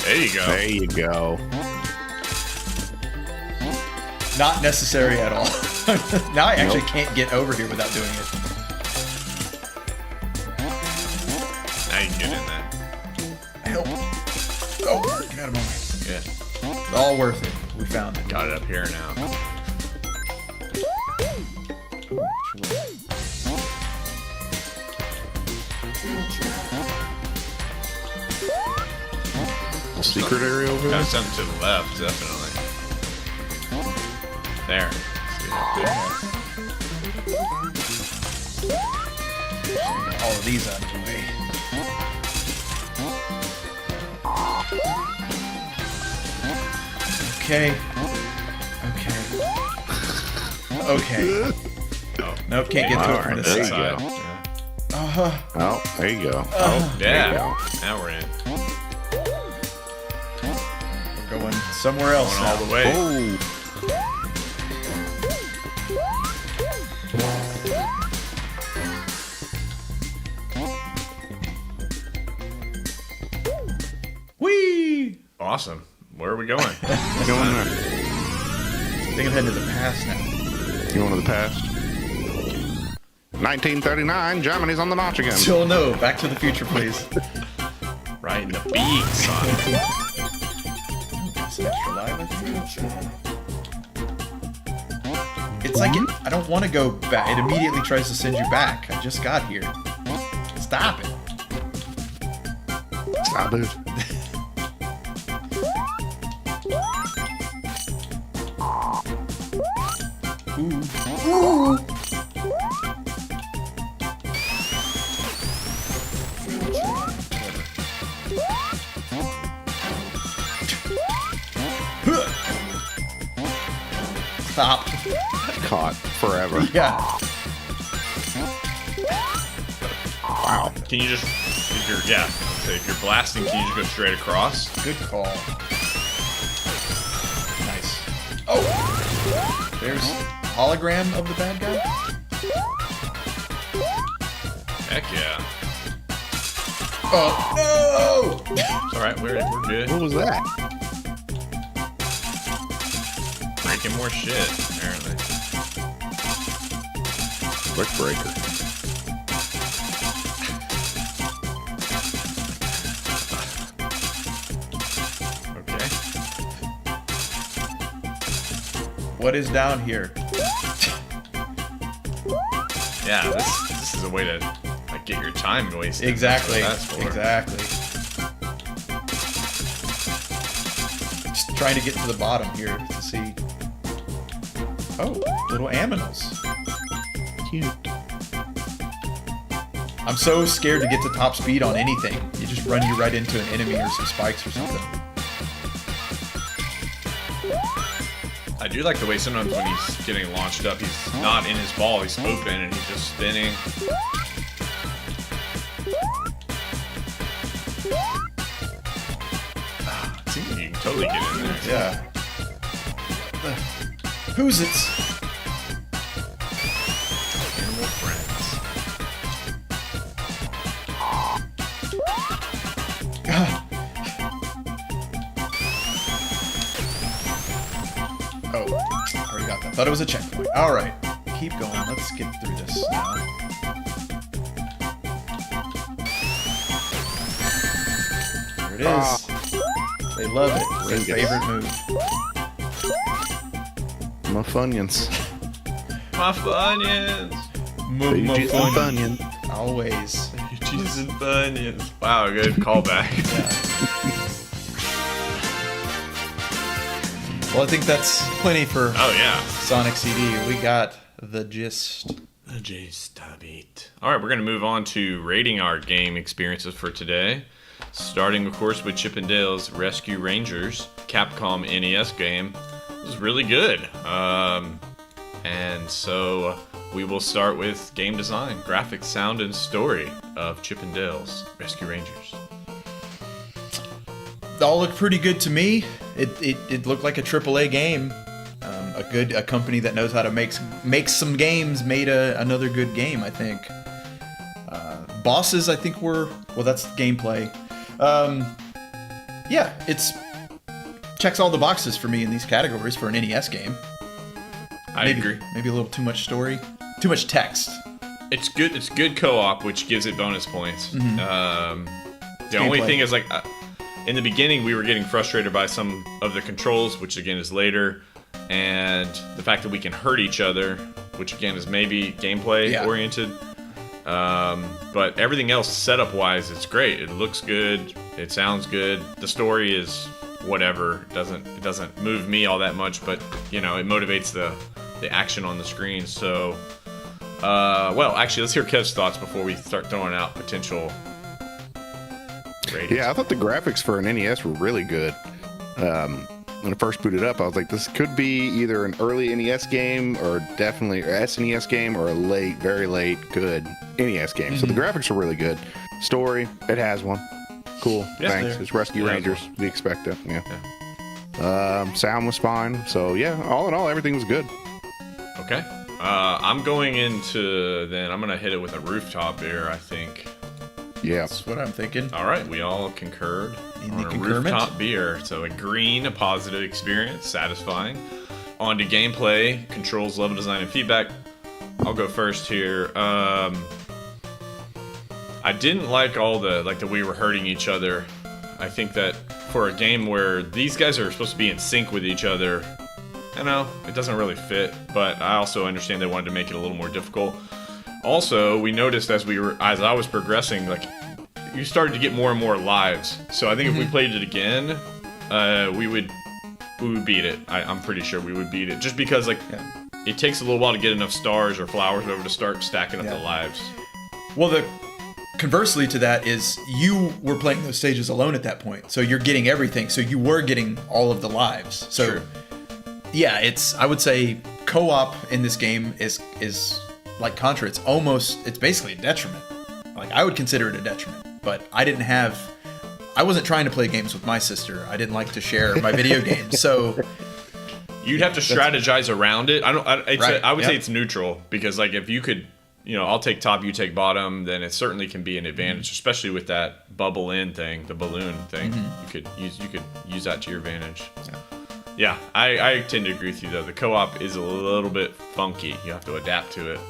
There you go. There you go. Not necessary at all. Now I actually can't get over here without doing it. Now you can get in there. Help. Oh, get out of my way. Yeah. It's all worth it. We found it. Got it up here now. A secret area over there? Got something to the left, definitely. There. All of these out of the way. Okay. Okay. Okay. Oh. Nope, can't get to it from Alright, this there you side. go. Yeah. Oh, there you go. Yeah. There you go. Now we're in. We're going somewhere else Going now. all the way. Oh, Whee! Awesome. Where are we going? going there. I think I'm heading to the past now. You want to the past? 1939, Germany's on the march again. Still no. Back to the future, please. Right in the beat, son. It's extra live, I think. It's like I don't want to go back. It immediately tries to send you back. I just got here. Stop it. Stop it. Ooh. Stop. Caught forever. Yeah. Wow. Can you just, if you're, yeah, so if you're blasting, can you just go straight across? Good call. Nice. Oh! There's hologram of the bad guy. Heck yeah. Oh, no! It's alright, we're good. What was that? Breaking more shit, apparently. Brick breaker. Okay. What is down here? Yeah, this is a way to like get your time wasted. Exactly. That's what that's for. Exactly. Just trying to get to the bottom here to see. Oh, little aminals. Cute. I'm so scared to get to top speed on anything. You just run you right into an enemy or some spikes or something. I do like the way sometimes when he's getting launched up, he's not in his ball, he's open and he's just spinning. It seems like you can totally get in there. Yeah. Who's it? Animal friends. Oh, already got that. Thought it was a checkpoint. All right, keep going. Let's get through this now. There it is. They love it. It's their Fingers. favorite move. My Funyuns. My Funyuns. Cheese and Funyuns. Always. Cheese and Funyuns. Wow, good callback. Well, I think that's plenty for Oh yeah. Sonic CD. We got the gist. The J-Stubbeat. All right, we're going to move on to rating our game experiences for today. Starting, of course, with Chip and Dale's Rescue Rangers, Capcom NES game. It was really good. And so we will start with game design, graphics, sound, and story of Chip and Dale's Rescue Rangers. They all look pretty good to me. It looked like a AAA game. A company that knows how to make some games made another good game, I think. Bosses, I think that's gameplay. Yeah, it's checks all the boxes for me in these categories for an NES game. I agree. Maybe a little too much story, too much text. It's good. It's good co-op, which gives it bonus points. The only Gameplay. thing is, like, in the beginning, we were getting frustrated by some of the controls, which again is later, and the fact that we can hurt each other, which again is maybe gameplay oriented. But everything else, setup-wise, it's great. It looks good. It sounds good. The story is whatever. It doesn't move me all that much, but it motivates the action on the screen. So, well, actually, let's hear Kev's thoughts before we start throwing out potential ratings. Yeah, I thought the graphics for an NES were really good. When I first booted up, I was like, this could be either an early NES game or definitely an SNES game or a late, very late, good NES game. So the graphics are really good. Story, it has one. Cool. Yeah, Thanks. It's Rescue it has Rangers. We expect it. Yeah. Sound was fine. So yeah, all in all, everything was good. Okay. I'm going into then. I'm gonna hit it with a rooftop beer, I think. Yeah. That's what I'm thinking. All right, we all concurred In on the a concurrent? rooftop beer. So a green, a positive experience, satisfying. On to gameplay, controls, level design, and feedback. I'll go first here. I didn't like all that we were hurting each other. I think that for a game where these guys are supposed to be in sync with each other, it doesn't really fit. But I also understand they wanted to make it a little more difficult. Also, we noticed as I was progressing, you started to get more and more lives. So I think if we played it again, we would beat it. I'm pretty sure we would beat it, just because it takes a little while to get enough stars or flowers or whatever to start stacking up the lives. Well, conversely to that is you were playing those stages alone at that point, so you're getting everything. So you were getting all of the lives. So True. Yeah, I would say co-op in this game is like Contra. It's basically a detriment. Like, I would consider it a detriment. But I wasn't trying to play games with my sister. I didn't like to share my video games. So You'd have to strategize around it. I would say yeah. it's neutral, because if you could, I'll take top, you take bottom, then it certainly can be an advantage, especially with that bubble in thing, the balloon thing. You could use that to your advantage. Yeah, I tend to agree with you though. The co-op is a little bit funky. You have to adapt to it.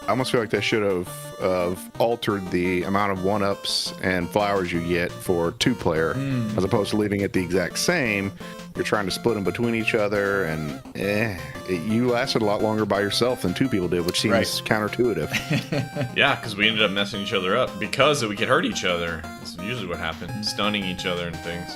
I almost feel like they should have altered the amount of one-ups and flowers you get for two-player, as opposed to leaving it the exact same. You're trying to split them between each other, and you lasted a lot longer by yourself than two people did, which seems counterintuitive. Yeah, because we ended up messing each other up because we could hurt each other. That's usually what happened, stunning each other and things.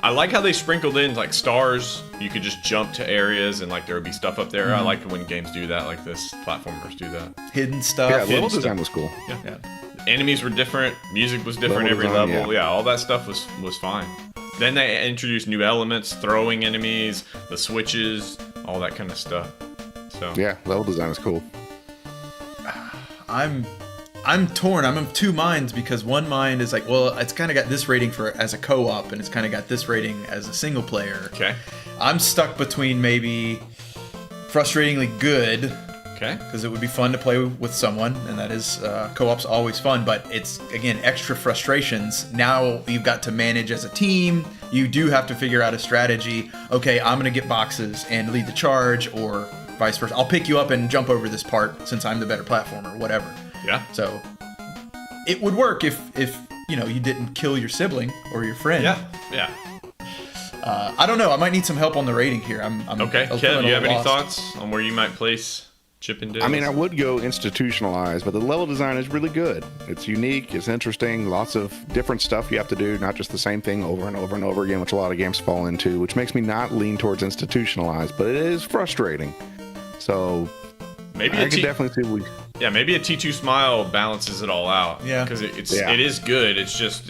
I like how they sprinkled in like stars. You could just jump to areas and like there would be stuff up there. I like when games do that, like this. Platformers do that. Hidden stuff. Yeah, level stuff. design was cool. Yeah. Enemies were different. Music was different every design, level. yeah. Yeah, all that stuff was fine. Then they introduced new elements, throwing enemies, the switches, all that kind of stuff. So Yeah, level design is cool. I'm torn. I'm of two minds because one mind is like, well, it's kind of got this rating for as a co-op, and it's kind of got this rating as a single player. Okay. I'm stuck between maybe frustratingly good, Okay. because it would be fun to play with someone, and that is co-op's always fun. But it's again extra frustrations. Now you've got to manage as a team. You do have to figure out a strategy. Okay, I'm gonna get boxes and lead the charge, or vice versa. I'll pick you up and jump over this part since I'm the better platformer, whatever. Yeah. So it would work if you know you didn't kill your sibling or your friend. Yeah. I don't know. I might need some help on the rating here. I'm Okay. I'm Kev, feeling do you a have little any lost. thoughts on where you might place Chip and Dale? I mean, I would go institutionalized, but the level design is really good. It's unique, it's interesting, lots of different stuff you have to do, not just the same thing over and over and over again, which a lot of games fall into, which makes me not lean towards institutionalized, but it is frustrating. So maybe I can definitely see maybe a T2 Smile balances it all out. Yeah. Because it is good. It's just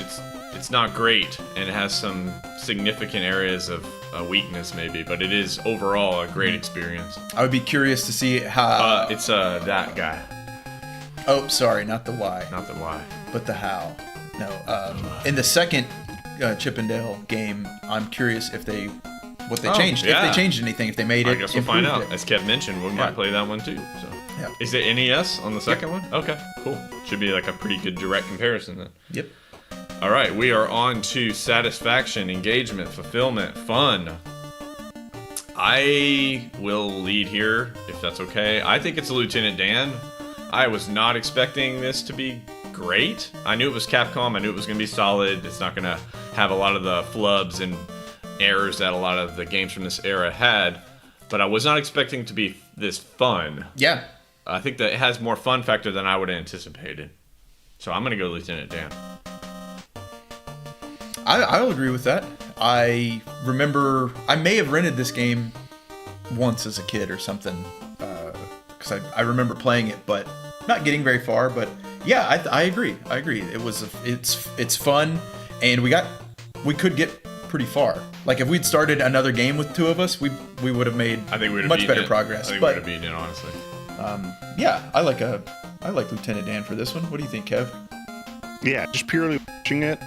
it's not great, and it has some significant areas of weakness maybe, but it is overall a great experience. I would be curious to see how. It's that guy, Oh, sorry, not the why, not the Y. but the how. No. In the second Chip and Dale game, I'm curious if they changed. yeah. If they changed anything, if they made it. I guess we'll find out. improved it. As Kev mentioned, we might play that one too. So. Yeah. Is it NES on the second one? Okay, cool. Should be like a pretty good direct comparison then. Yep. All right, we are on to satisfaction, engagement, fulfillment, fun. I will lead here, if that's okay. I think it's Lieutenant Dan. I was not expecting this to be great. I knew it was Capcom. I knew it was going to be solid. It's not going to have a lot of the flubs and errors that a lot of the games from this era had. But I was not expecting it to be this fun. Yeah. I think that it has more fun factor than I would have anticipated. So I'm going to go Lieutenant Dan. I'll agree with that. I remember I may have rented this game once as a kid or something, because I remember playing it, but not getting very far. But yeah, I agree. It's fun, and we could get pretty far. Like if we'd started another game with two of us, we would have made I think we'd have much beaten better it. progress. I think But we'd have beaten it, honestly. yeah, I like Lieutenant Dan for this one. What do you think, Kev? Yeah, just purely watching it,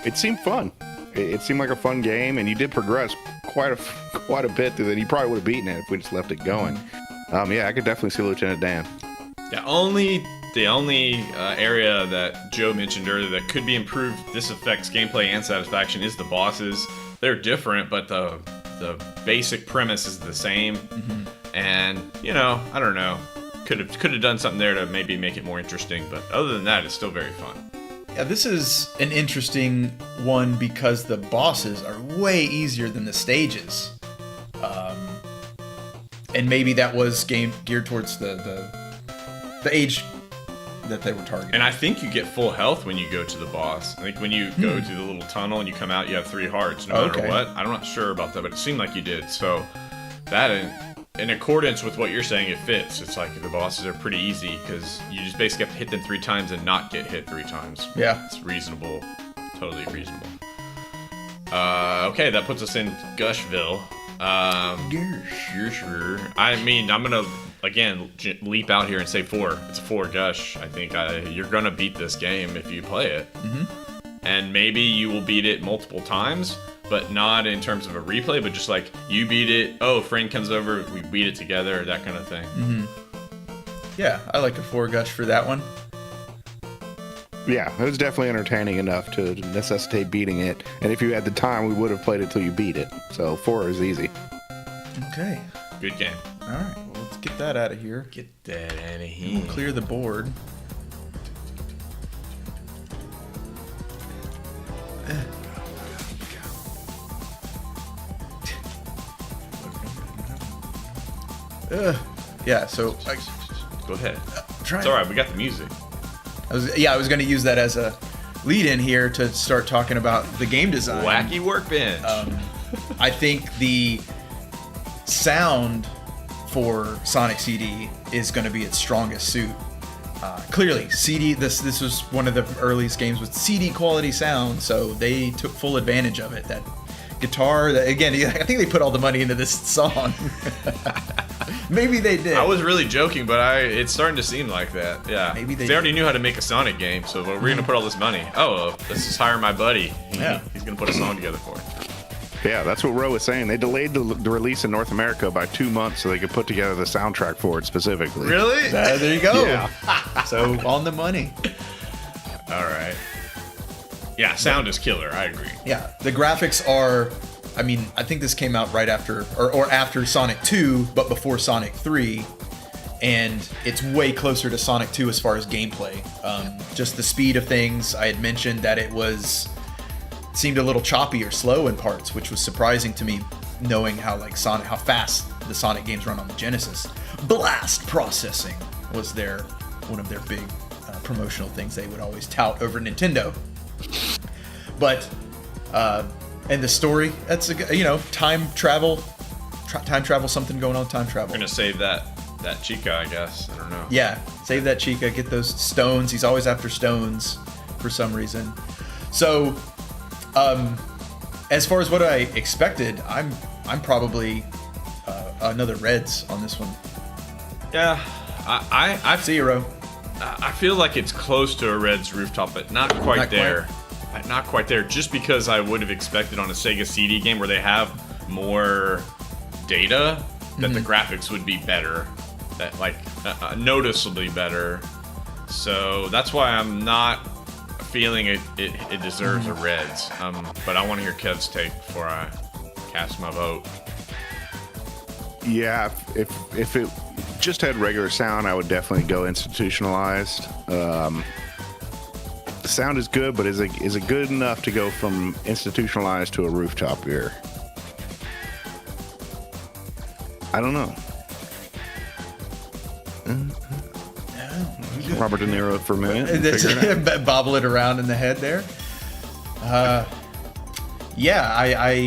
it seemed fun. It seemed like a fun game, and you did progress quite a bit through that. You probably would have beaten it if we just left it going. Yeah, I could definitely see Lieutenant Dan. The only area that Joe mentioned earlier that could be improved, this affects gameplay and satisfaction, is the bosses. They're different, but the basic premise is the same. Mm-hmm. And I don't know, could have done something there to maybe make it more interesting. But other than that, it's still very fun. Yeah, this is an interesting one because the bosses are way easier than the stages. And maybe that was geared towards the age that they were targeting. And I think you get full health when you go to the boss. I think when you go to the little tunnel and you come out, you have 3 hearts, no matter what. I'm not sure about that, but it seemed like you did. So that, in accordance with what you're saying, it fits. It's like the bosses are pretty easy because you just basically have to hit them 3 times and not get hit 3 times. Yeah. It's reasonable. Totally reasonable. Okay, that puts us in Gushville. I mean, I'm going to, again, leap out here and say 4. It's a 4 Gush. I think you're going to beat this game if you play it. Mm-hmm. And maybe you will beat it multiple times, but not in terms of a replay, but just like you beat it, friend comes over, we beat it together, that kind of thing. Mm-hmm. Yeah, I like a 4 Gush for that one. Yeah, it was definitely entertaining enough to necessitate beating it. And if you had the time, we would have played it till you beat it. So 4 is easy. Okay. Good game. All right. Well, let's get that out of here. Get that out of here. We'll clear the board. Yeah. So Go ahead. try. It's all right. We got the music. I was going to use that as a lead in here to start talking about the game design. Wacky workbench. I think the sound for Sonic CD is going to be its strongest suit. Clearly, CD. This was one of the earliest games with CD quality sound, so they took full advantage of it. That guitar, again, I think they put all the money into this song. Maybe they did. I was really joking, but it's starting to seem like that. Yeah. Maybe they already knew how to make a Sonic game, so we're gonna put all this money. Oh, let's just hire my buddy. Yeah. He's gonna put a song together for it. Yeah, that's what Ro was saying. They delayed the release in North America by 2 months so they could put together the soundtrack for it specifically. Really? There you go. Yeah. So on the money. All right. Yeah, sound is killer. I agree. Yeah, the graphics are. I mean, I think this came out right after or after Sonic 2, but before Sonic 3, and it's way closer to Sonic 2 as far as gameplay. Just the speed of things. I had mentioned that it seemed a little choppy or slow in parts, which was surprising to me, knowing how fast the Sonic games run on the Genesis. Blast processing was one of their big promotional things they would always tout over Nintendo. But and the story, that's time travel, something going on, time travel. We're gonna save that Chica, I guess. I don't know. Yeah, save that Chica, get those stones. He's always after stones for some reason. So, as far as what I expected, I'm probably another Reds on this one. Yeah, I 0. I feel like it's close to a Red's Rooftop, but not quite Not there. Not quite there. Just because I would have expected on a Sega CD game where they have more data, that the graphics would be better, that noticeably better. So that's why I'm not feeling it deserves a Reds. But I want to hear Kev's take before I cast my vote. Yeah, if it just had regular sound, I would definitely go institutionalized. The sound is good, but is it good enough to go from institutionalized to a rooftop beer? I don't know. Robert De Niro for a minute. and figure it out. Bobble it around in the head there. I'm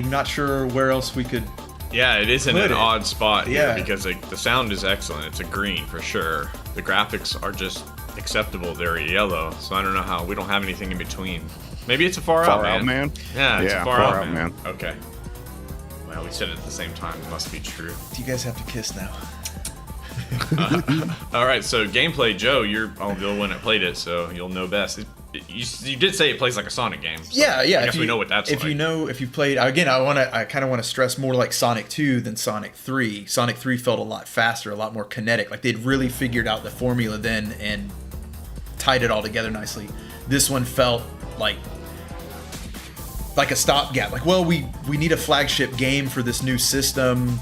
not sure where else we could. Yeah, it is in Put an it. odd spot here Yeah. because the sound is excellent. It's a green for sure. The graphics are just acceptable. They're a yellow, so I don't know how. We don't have anything in between. Maybe it's a far out man. Yeah, it's a far out man. Okay. Well, we said it at the same time. It must be true. Do you guys have to kiss now? All right, so gameplay, Joe, you're the one that played it, so you'll know best. You did say it plays like a Sonic game. So Yeah. I guess we know what that's like. If you've played again, I kind of want to stress more like Sonic 2 than Sonic 3. Sonic 3 felt a lot faster, a lot more kinetic. Like they'd really figured out the formula then and tied it all together nicely. This one felt like a stopgap. Like, well, we need a flagship game for this new system.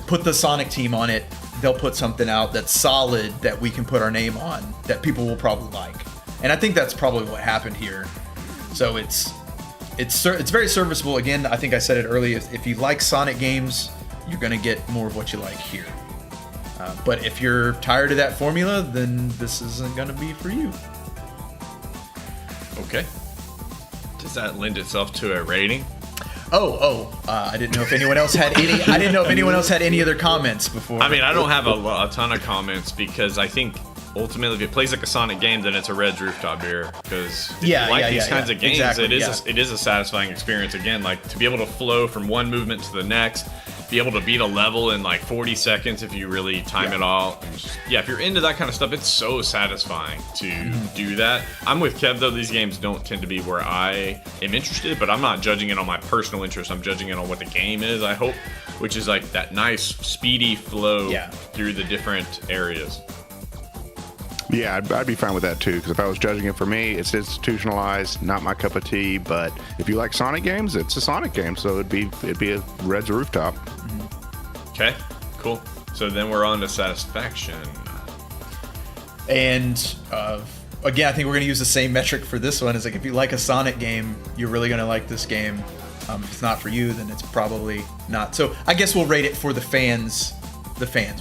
Put the Sonic team on it. They'll put something out that's solid that we can put our name on that people will probably like. And I think that's probably what happened here. So it's very serviceable. Again, I think I said it earlier. If you like Sonic games, you're gonna get more of what you like here. But if you're tired of that formula, then this isn't gonna be for you. Okay. Does that lend itself to a rating? I didn't know if anyone else had any. I didn't know if anyone else had any other comments before. I mean, I don't have a ton of comments because I think ultimately, if it plays like a Sonic game, then it's a Red's Rooftop Beer. Because if you like these kinds of games, exactly, it is a satisfying experience. Again, like to be able to flow from one movement to the next, be able to beat a level in like 40 seconds if you really time it all. And just, if you're into that kind of stuff, it's so satisfying to do that. I'm with Kev though. These games don't tend to be where I am interested, but I'm not judging it on my personal interest. I'm judging it on what the game is, I hope, which is like that nice speedy flow through the different areas. Yeah, I'd be fine with that too, because if I was judging it for me, it's institutionalized, not my cup of tea. But if you like Sonic games, it's a Sonic game, so it'd be a Red's Rooftop. Okay, cool. So then we're on to satisfaction. And again, I think we're going to use the same metric for this one. Is like if you like a Sonic game, you're really going to like this game. If it's not for you, then it's probably not. So I guess we'll rate it for the fans.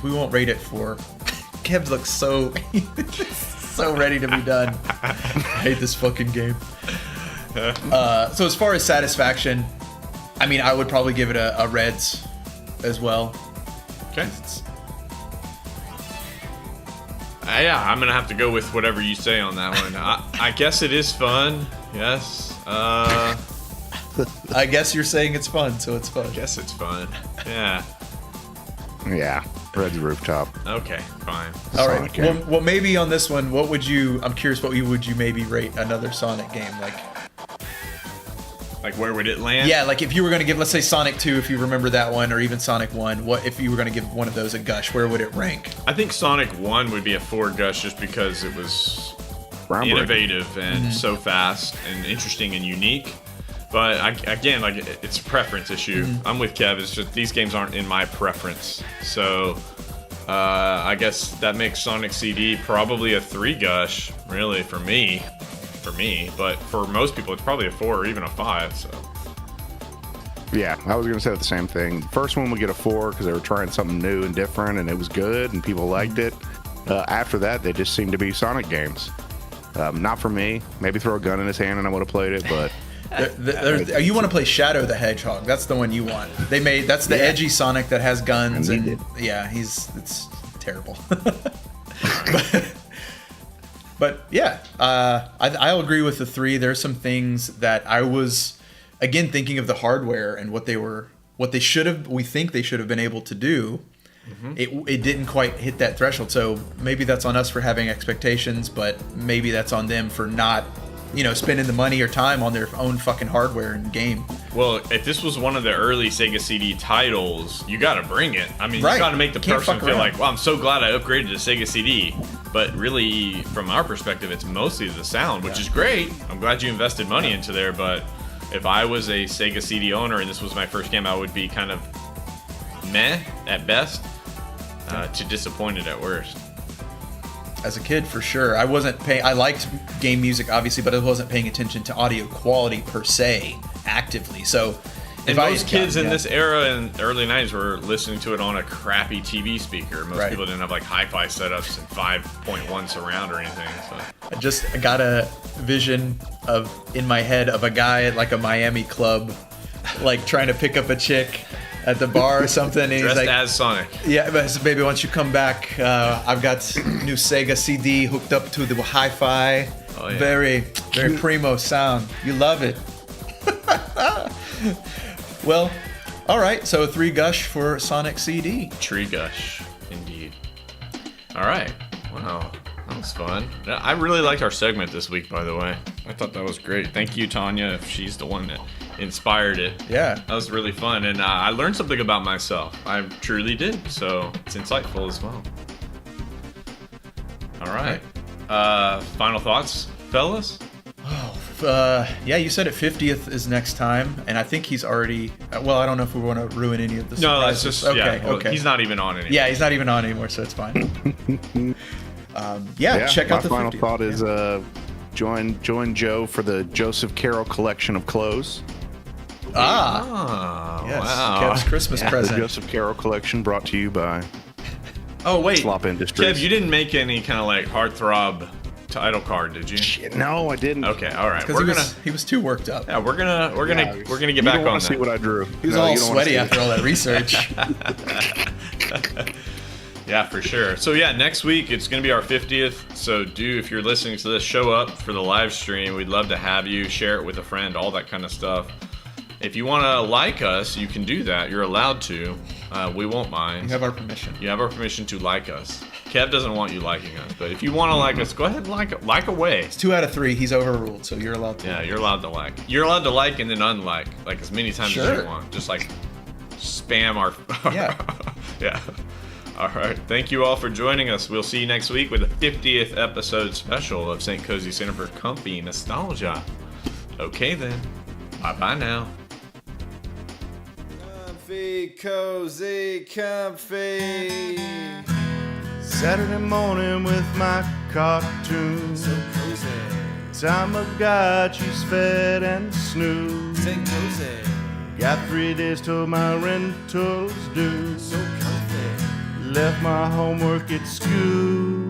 We won't rate it for. Kev looks so So ready to be done. I hate this fucking game. So as far as satisfaction, I mean, I would probably give it a Reds as well. Okay. Yeah, I'm gonna have to go with whatever you say on that one. I guess it is fun. Yes. I guess you're saying it's fun, so it's fun. I guess it's fun. Yeah. Yeah, Red's Rooftop. Okay. Fine. All right. Sonic game. Well, maybe on this one, what would you? I'm curious. What would you maybe rate another Sonic game? Like, where would it land? Yeah, like if you were going to give, let's say Sonic 2, if you remember that one, or even Sonic 1, what if you were going to give one of those a gush, where would it rank? I think Sonic 1 would be a 4 gush just because it was Groundbreaking. innovative and so fast and interesting and unique. But again, like, it's a preference issue. I'm with Kev. It's just these games aren't in my preference. So I guess that makes Sonic CD probably a 3 gush, really, for me. But for most people, it's probably a 4 or even a 5. So Yeah, I was going to say the same thing. First one would get a 4 because they were trying something new and different, and it was good, and people liked it. After that, they just seemed to be Sonic games. Not for me. Maybe throw a gun in his hand and I would have played it, but You want to play Shadow the Hedgehog? That's the one you want. That's the edgy Sonic that has guns, And he and did. yeah, it's terrible. But yeah, I'll agree with the 3. There's some things that I was, again, thinking of the hardware and we think they should have been able to do. It didn't quite hit that threshold. So maybe that's on us for having expectations, but maybe that's on them for not, spending the money or time on their own fucking hardware and game. well, if this was one of the early Sega CD titles, you got to bring it. I mean, Right. you got to make the Can't person fuck feel around. like, well, I'm so glad I upgraded to Sega CD. But really, from our perspective, it's mostly the sound, which is great. I'm glad you invested money into there. But if I was a Sega CD owner and this was my first game, I would be kind of meh at best, to disappointed at worst. As a kid, for sure, I liked game music, obviously, but I wasn't paying attention to audio quality per se actively. So, And if I most had kids gotten in that- this era in the early 90s were listening to it on a crappy TV speaker. Most Right. people didn't have like hi-fi setups and 5.1 surround or anything. So I got a vision in my head of a guy at like a Miami club, like trying to pick up a chick at the bar or something, and he's dressed like, as Sonic. "Yeah, but so baby, once you come back, I've got new Sega CD hooked up to the hi-fi, Oh, yeah. very, very primo sound. You love it." Well, all right. So a 3 gush for Sonic CD. Tree gush, indeed. All right. Wow, that was fun. I really liked our segment this week, by the way. I thought that was great. Thank you, Tanya, if she's the one that inspired it. Yeah. That was really fun, and I learned something about myself. I truly did, so it's insightful as well. All right. Final thoughts, fellas? Yeah, you said it 50th is next time, and I think he's already. Well, I don't know if we want to ruin any of the No, surprises. that's just okay. yeah. Well, Okay. He's not even on anymore. Yeah, he's not even on anymore, so it's fine. Check out the my final 50th. thought is join Joe for the Joseph Carroll collection of clothes. Oh, Yes, wow. Kev's Christmas The present. Joseph Carroll collection brought to you by Oh wait, Slop Industries. Kev, you didn't make any kind of like heartthrob title card, did you? Shit, no, I didn't. Okay, all right. Because he was too worked up. Yeah, we're gonna get You back don't on want to see that. what I drew. He was No, all you don't wanna sweaty see after all that research. Yeah, for sure. So yeah, next week it's gonna be our 50th. So if you're listening to this, show up for the live stream. We'd love to have you. Share it with a friend, all that kind of stuff. If you want to like us, you can do that. You're allowed to. We won't mind. You have our permission. You have our permission to like us. Kev doesn't want you liking us, but if you want to like us, go ahead and like away. 2 out of 3. He's overruled, so you're allowed to. Yeah, you're allowed to like. You're allowed to like and then unlike, like as many times as Sure. you want. Just like spam our. Yeah. Yeah. All right. Thank you all for joining us. We'll see you next week with the 50th episode special of St. Kohzee Center for Comfy Nostalgia. Okay then. Bye bye now. Comfy, cozy, comfy. Saturday morning with my cartoons. So cozy. Tamagotchi's fed and snoozed. St. Cozy. Got 3 days till my rental's due. So comfy. Left my homework at school.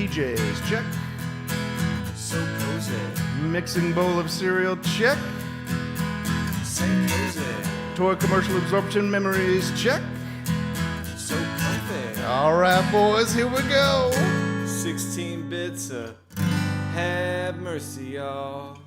PJs, check. So cozy. Mixing bowl of cereal, check. Say cozy. Toy commercial absorption memories, check. So comfy. All right, boys, here we go. 16 bits of have mercy, y'all.